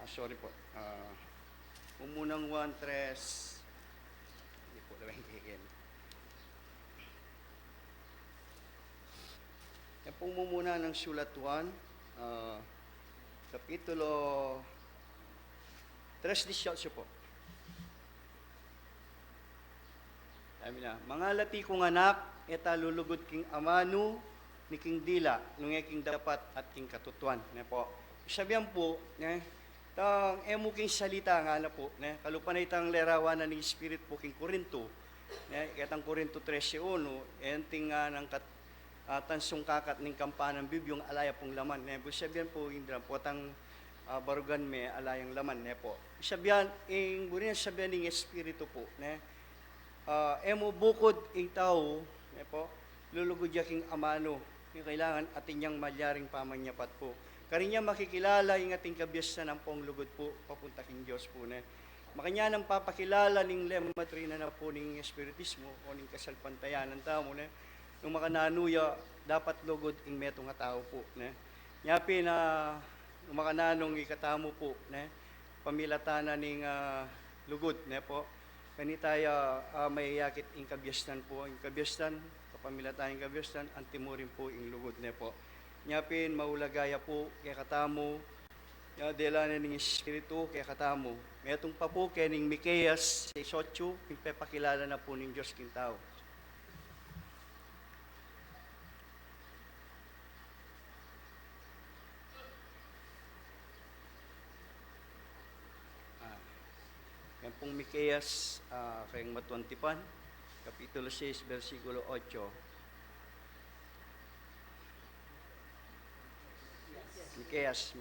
Sorry po. Mumunang 1:3. Hindi po lang hingin. Yan pong mumuna ng sulat 1. Kapitulo 3:18 po. Sabi na, mga lati kong anak, eta lulugod king amano, ni king dila, nung king dapat at king katutuan. Po. Sabihan po, tang emo king salita nga na po, kalupan na itang lerawan na ni Spirit po king Korinto, katang Korinto 13:1, enting nga ng tansong kakat ng kampanan bibyong alaya pong laman. Sabihan po, Indra, po tang barugan me alayang laman ne po. Sabihan ing burin sabihan ning espiritu po ne. Emo bukod ing tao ne po lulugod yaking amano yung kailangan atin niyang malyaring pamanyapat po. Karinya makikilala yung ating kabyas na ng pong lugod po papunta king Diyos po ne. Makanya nang papakilala ning lematrina na po ning espiritismo o ning kasalpantayan ng tao ne. Nung makananuya dapat lugod ing meto nga tao po ne. Nyapi na makananong ikatamo po ne pamilatana ning lugod ne po kanitaya may yakit ing kabyastan po ing kabyastan kapamilatan ing kabyastan antimurin po ing lugod ne po nyapin maulagaya po kay katamo ya dela ning espiritu kay katamo metong pa po kay ning Miqueas 18 ing pepakilala na po ning Dios king tao. Yan pong Miqueas, kayong matuantipan, Kapitulo 6, versikulo 8. Miqueas.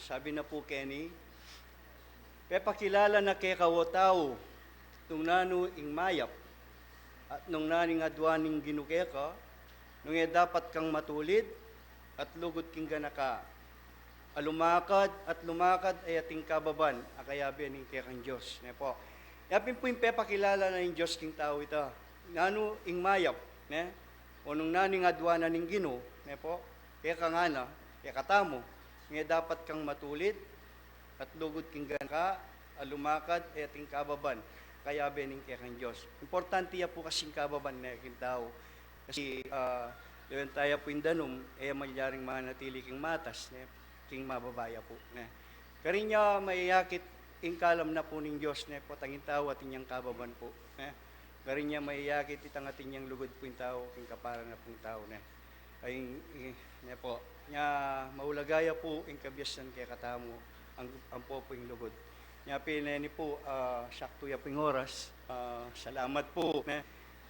Sabi na po Kenny, pepakilala na kay kawataw, nung nano ing mayap, at nung naning adwaning ginukeka, nung dapat kang matulid, at lugod king ganaka, alumakad at lumakad ay ating kababan, akayabi aning kay kang Diyos. Ne po. Yapin po yung pepakilala na yung Diyos king tao ito. Nano ing mayap, ne? O nung naning adwana ning gino, ne po, kaya kangana, kaya katamo, nga dapat kang matulid at lugod king ganaka, alumakad ay ating kababan, kaya bening kaya kang Diyos. Importante ya po kasing kababan na king tao. Kasi doon tayo po indanom, ay malyaring manatili king matas, ne? King mababaya po. Ne? Karinya mayayakit ing kalam na po ning Diyos, ne? Po tanging tao at inyang kababan po. Ne? Karinya mayayakit itang at inyang lugod po yung tao, king kaparan na pong tao. Ne? Ay, ne po, nya maulagaya po ing kabyasan kay katamo ang po yung lugod. Nya pineni po sakto ya ping oras. Salamat po ne.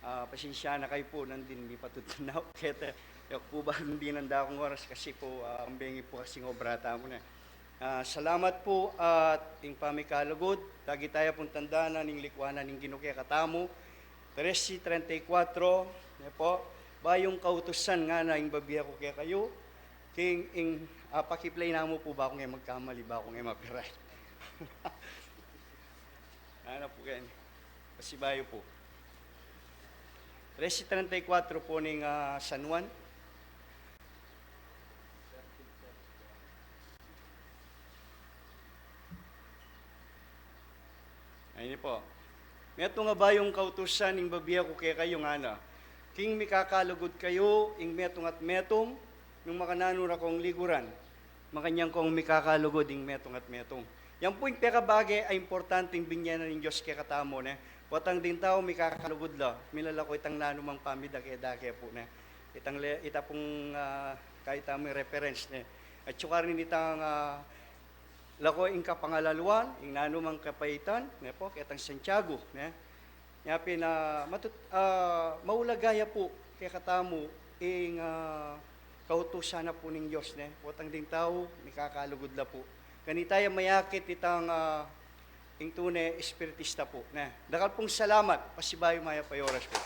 Pasensya na kayo po nandin mi patutunaw kete yak po ba hindi nanda akong oras kasi po ang bengi po kasing obrata mo na. Salamat po at ing pamikalugod dagi tayo pong tandana ning likwanan ning Ginoo kay katamo 13:34 ne po bayong kautusan nga na ing babiya ko kay kayo king ing pakiplay na mo po ba ako ngayon magkamali ba ako ngayon mapiray? Ano po kayo? Pasibayo po. 13:34 po ning San Juan. Ayun po. Meto nga ba yung kautusan ning babiya ko kay kayo nga na? King mikakalugod kayo ing metong at metong nung makananura kong liguran, makanyang kong mikakalugod ing metong at metong. Yan po yung pekabagay ay importanteng binyanan ng Diyos kaya katamo, ne? Watang din tao mikakalugod la, milala ko itang nanumang pamida kaya dake po, ne? Ita pong kahit aming reference, ne? At saka rin itang lako ing kapangalaluan, ing nanumang kapaitan, ne po, kaya itang Santiago, ne? Yapi na maulagaya po kaya katamo ing kautusan na po ng Diyos, ne? Watang ding tao, mikakalugod la po. Kanitaya mayakit itang ing tunay espiritista po, ne? Dakal pong salamat, pasibayo maya payoras po.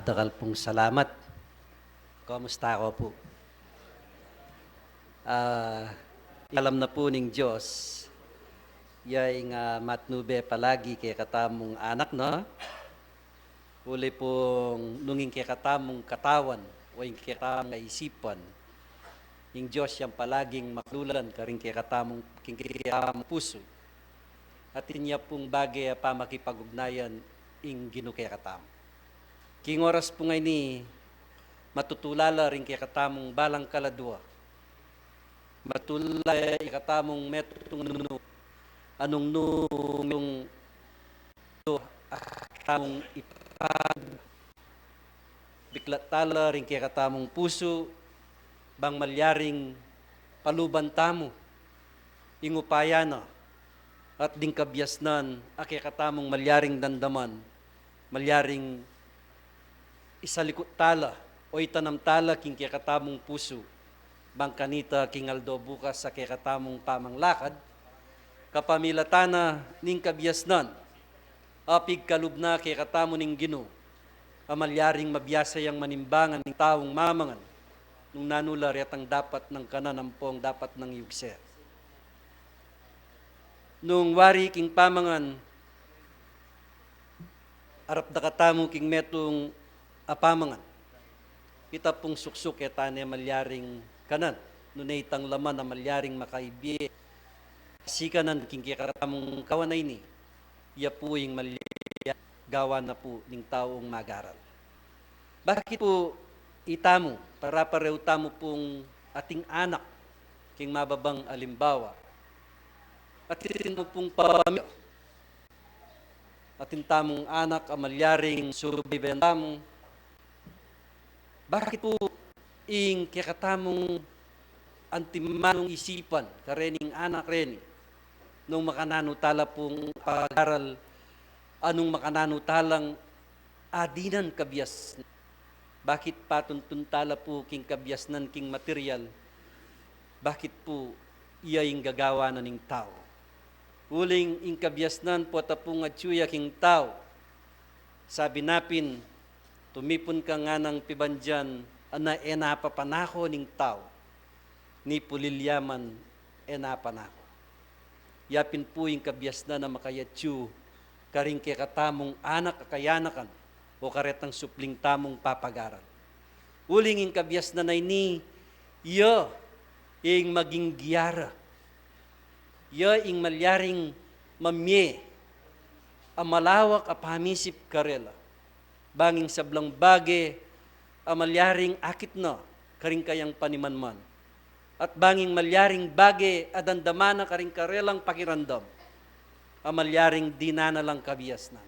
Dakal pong salamat. Kamusta ako po? Alam na po ng Diyos yung matnube palagi kay katamong anak, no? Uli pong nunging kay katamong katawan o yung kay katamong kaisipan. Yung Diyos yung palaging maklulan ka rin kay katamong puso. At inya pong bagay pa makipag-ugnayan ing Ginoo kay katamong. King oras po ngay ni matutulala rin kay katamong balang kaladwa. Matulay kay katamong metong anong yung tamong biklat tala rin kaya katamong puso, bang malyaring paluban tamo, ingupayana, at ding kabyasnan, kaya katamong malyaring dandaman, malyaring isalikot tala, o itanam tala king kaya katamong puso, bang kanita king aldo bukas sa kaya katamong pamanglakad, kapamilatana ning kabyasnan, apig kalubna kaya katamo ning Ginoo, amalyaring mabiyasa yang manimbangan ng taong mamangan, nung nanula retang dapat ng kananampong dapat ng yugse. Nung wari king pamangan, arap da katamo king metong apamangan, kita pong suksuk etane malyaring kanan, nunay tang laman na malyaring makaibiye, sikanan king kikatamong kawanay ni, iya po yung gawa na po ng taong magaral. Bakit po itamo, para pareho tamo pong ating anak, king mababang alimbawa, at itin mo pong pamilya, ating tamong anak, amalyaring surubiben tamo, bakit po ing kikatamong antimanong isipan, karening anak reni, nung makananutala pong pag-aral, anong makananutalang adinan kabyas. Bakit patuntuntala po king kabyasnan king material? Bakit po iya yung gagawa na ning tao? Uling ing kabyasnan po tapong atsuya king tao. Sabi napin, tumipon ka nga ng pibandyan, ana enapapanako ning tao, ni pulilyaman enapanako. Yapin po yung kabyasnan na makayatsu, karing kaya katamong anak kakayanakan o karetang supling tamong papagaran. Uling ing kabyas na ni, iyo ing maging giyara. Iyo ing malyaring mamye, amalawak apamisip karela. Banging sablang bage, amalyaring akit na, karing kayang panimanman. At banging malyaring bage, adandamana karing karelang pakirandam. Amalyaring dinana lang kabiyas na.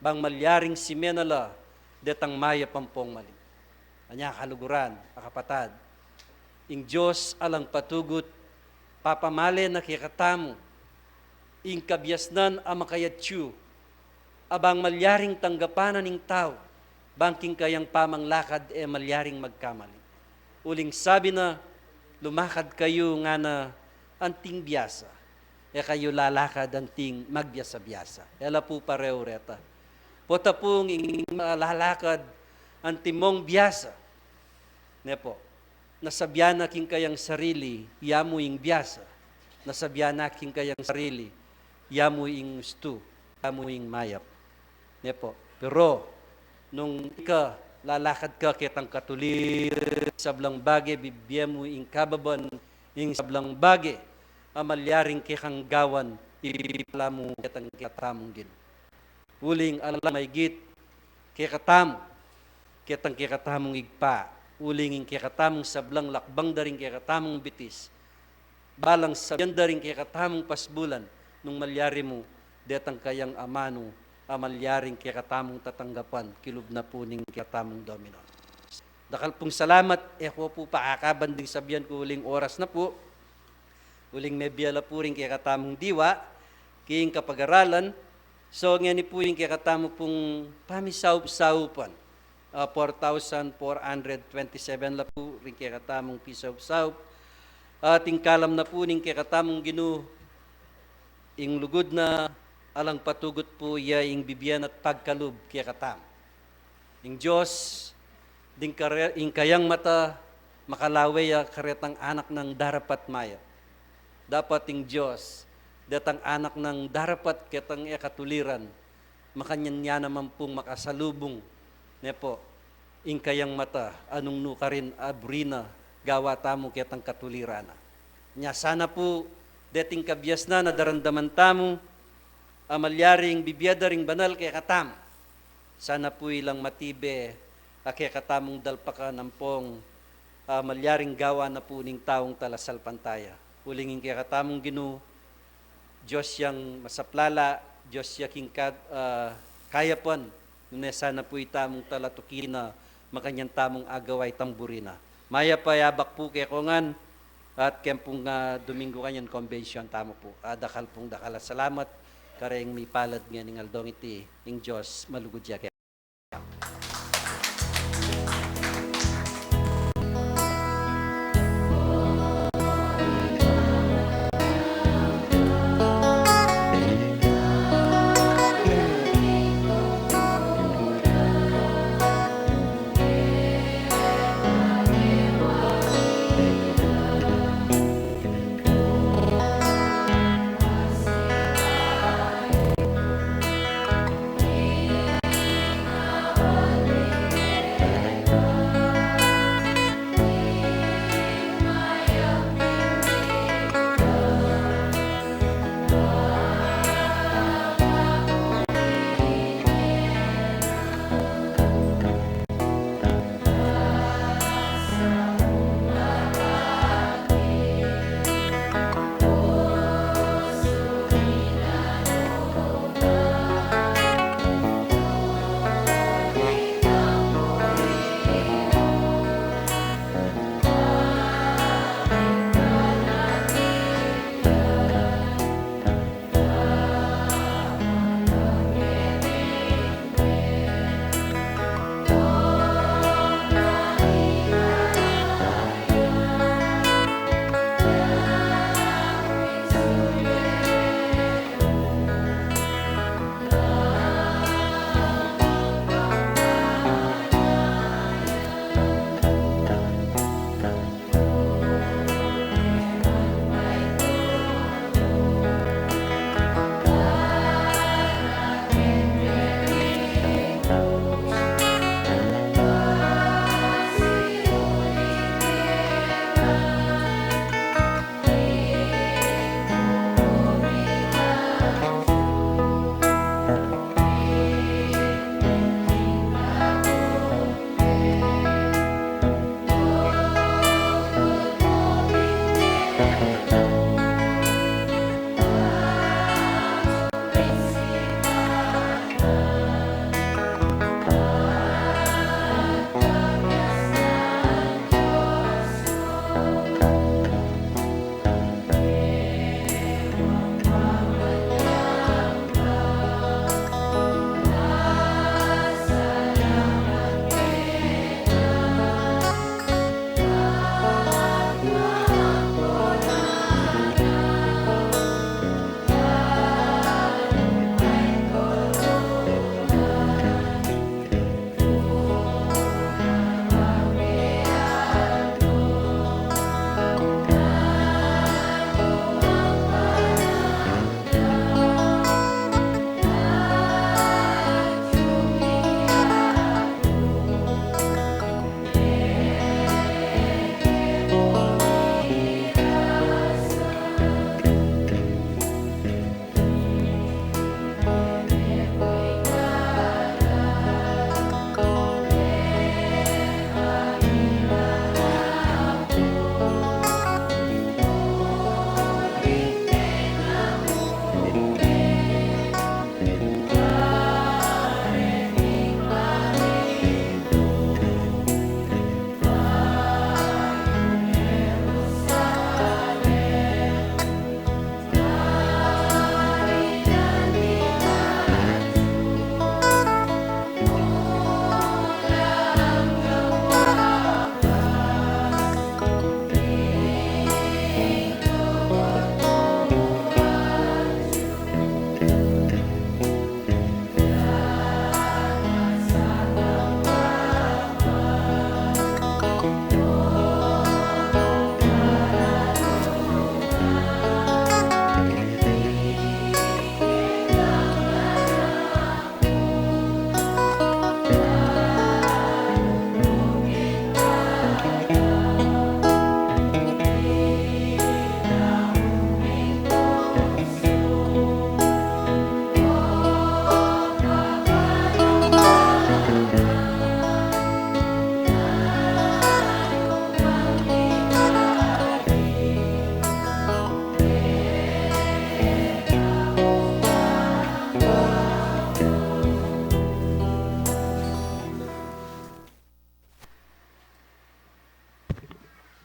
Bang malyaring simenala, detang maya pampong mali. Anya kaluguran, akapatad. Ing Diyos alang patugot, papamali na kikatamo. Ing kabiyasnan amakayatsu, abang malyaring tanggapanan ng tao, bangking kayang pamanglakad malyaring magkamali. Uling sabi na, lumakad kayo nga na anting biyasa. Kayo lalakad anting magbiasa-biasa. Ela po pareho reta. Pota pong lalakad antimong biasa. Nepo, nasabyan king kayang sarili, yamu ing biasa. Nasabyan king kayang sarili, yamu ing gusto, yamu ing mayap. Nepo, pero nung ika lalakad ka kitang katulir, sablang bage, bibiyem mo ing kababan, ing sablang bage, amalyaring kikang gawan, ipila mo kitang kikatamong gin. Uling alam may git, kikatamo, kitang kikatamong igpa, uling ing kikatamong sablang lakbang daring kikatamong bitis, balang sabyan daring kikatamong pasbulan, nung malyari mo, detang kayang amano, amalyaring kikatamong tatanggapan, kilub na po ning kikatamong domino. Dakal pong salamat, ko po paakabanding sabyan ko uling oras na po, uling may biyala po rin kikatamong diwa, kiying kapag-aralan, so nga ni po yung kikatamo pong pamisaw-saupan, 4,427 la po rin kikatamong pisaw-saup, ating kalam na po ning kikatamong Ginoo, ing lugod na alang patugot po iya ing bibiyan at pagkalub kaya katam. Ing Diyos, ing kayang mata, makalaway karetang anak ng darapat maya. Dapat ing Diyos, datang anak ng darapat ketang katuliran, makanyanya naman pong makasalubong. Nepo, ing kayang mata, anong nukarin abrina, gawa tamo ketang katulirana. Nya sana po, dating kabyas na nadarandaman tamo, amalyaring bibiyadaring banal kay katam. Sana po ilang matibe, kay katamong dalpaka nampong, malyaring gawa na po ning taong talasal pantaya. Ulingin kay katamong Ginoo, Diyos yang masaplala, Diyos yaking Kaya pon, sana po itamong talatukina, makanyang tamong agaway tamburina. Maya payabak po kay kongan, at kaya pong Domingo kanyan convention, tamo po. Dakal pong dakala. Salamat, kareng may palad nga ng aldong iti, ng Diyos, malugod siya kaya.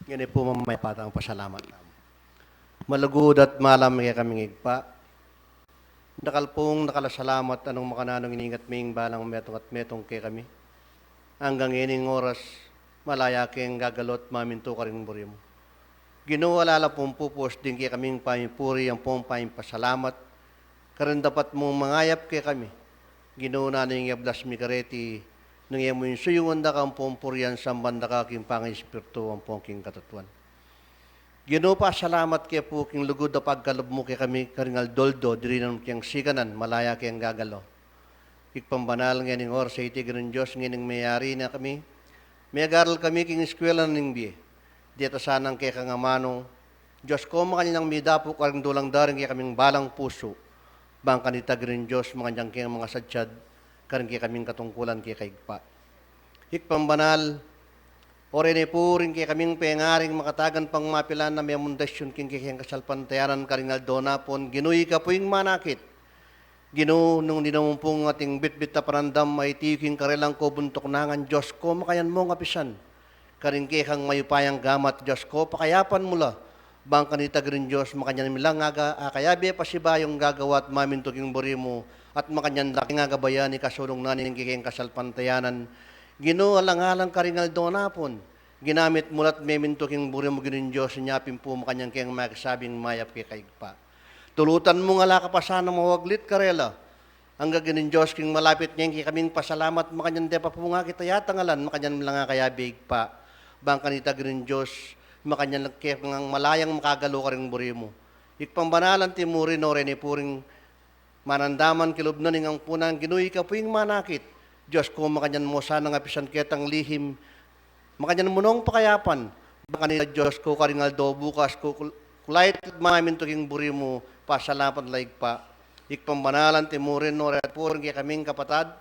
Ngayon po mamay patang pasalamat na. Malugod at malam kaya kaming igpa. Nakalpong nakalasalamat anong makananong iningat ming balang metong at metong kay kami. Hanggang ining oras, malaya keng gagalot maminto ka rin buri mo. Ginuwalala pong pupos din kay kaming pamipuri ang pong pasalamat. Karon dapat mong mangayap kay kami. Ginuuna na yung yablas mi kareti nung iya mo yung suyungan da kang pong puriyan sa banda ka king pang-espiritu ang pong king katatuan. Ginoo pa salamat kay po king lugod na pagkalob mo kay kami karingal doldo diri nang kiyang sikanan malaya kayang gagalo. Ikpambanal nganing or sa iti ganun Diyos nganing mayari na kami. May agaral kami king eskwela ng biye. Dito sanang kay kangamano. Diyos ko makanyang midapo karing dulang daring kay kaming balang puso. Bang kanita ganun Diyos mga niyang kayang mga sadyad karing kay kaming katungkulan kay kaigpa. Ikpambanal ore ni puring kay kaming pengaring makatagan pang mapilan na may mundasyon king kayang kasalpantayanan karingal dona pon ginuy ka po yung manakit. Ginoo nung dinamumpong ating bitbit na parandam ay tiking karelang ko buntok nangan Diyos ko makayan mo ngapisan. Karing kang mayupayang gamat Diyos ko pakayapan mula. Bang kanita rin Diyos makanyan milang aga akayabi pasibayong gagawa at mamintuging buri mo at makanyan laki nga gabayan ni kasulong nanin kayang kasalpantayanan. Ginoo alang-alang karingal donapon. Ginamit mulat memintuking buri mo ginin Diyos nyapin po makanyang kayang magsabing mayap kay kaigpa. Tulutan mo nga laka pa sana mawaglit karela. Ang gaginin Diyos king malapit niya kay kaming pasalamat makanyan de pa po nga kita yatangalan makanyan lang nga kaya big pa. Bang kanita ginin Diyos makanyan kay ng malayang makagalo ka rin buri mo. Ikpambanalan timurin o rin puring manandaman kilubnaning ang punang ginuy ka po yung manakit. Diyos ko makanyan mo sana nga pisan ketang lihim. Makanyan mo nung pakayapan. Baka nila Diyos ko karingaldo bukas ko kulait mamin tuking buri mo pasalamat laig pa. Ikpambanalan timurin no ret puring kay kaming kapatad.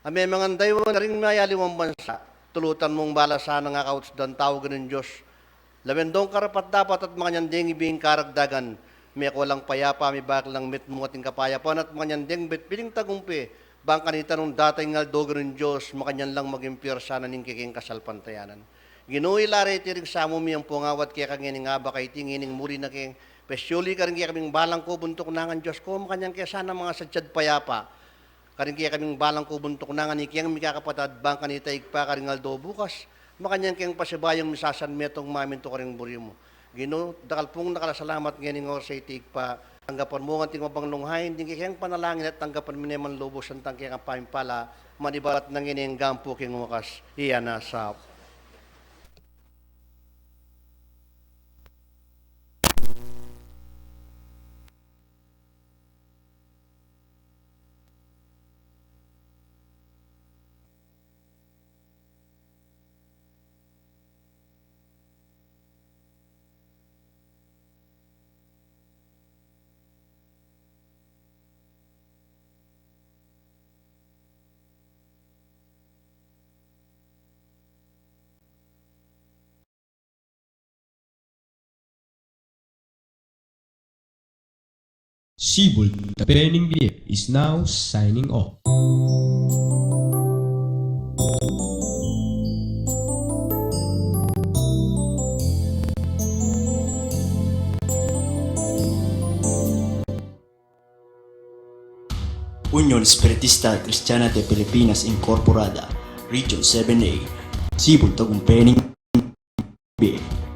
Ame mga dayo na rin mayaliwang bansa. Tulutan mong bala sana nga kauts dan tao ganin Diyos. Lawendong karapat dapat at makanyan ding ibing karagdagan. May walang payapa, may baklang mit mo ating kapayapan at makanyan ding bitpiling tagumpi. Bang kanita nung datay nga dogo ng Diyos, makanyan lang mag-impir sana ning kiking kasalpantayanan. Ginuwi lari tirig sa mo miyang pungawat kaya kangining nga ba kay tingining muri na kayong pesyuli ka rin kaya kaming balang ko buntok nangan Diyos ko, makanyang kaya sana mga sadyad payapa. Karing kaya kaming balang ko buntok nangan ikiyang mikakapatad, bang kanita igpa karingaldo bukas, makanyang kayang pasibayang misasan metong mamin to karing buri mo. Gino, dakal pong nakalasalamat ngayon nga sa itig pa, tanggapan mo ang tingmabang lunghay, hindi kayang panalangin at tanggapan mo naman lubos ang tangkiyang pamimpala, manibalat ng ining gampo king wakas, iyan na sa Sibul Tapening Bie is now signing off. Unión Espiritista Cristiana de Pilipinas Incorporada, Region 7A, Sibul Tagumpeni Bie.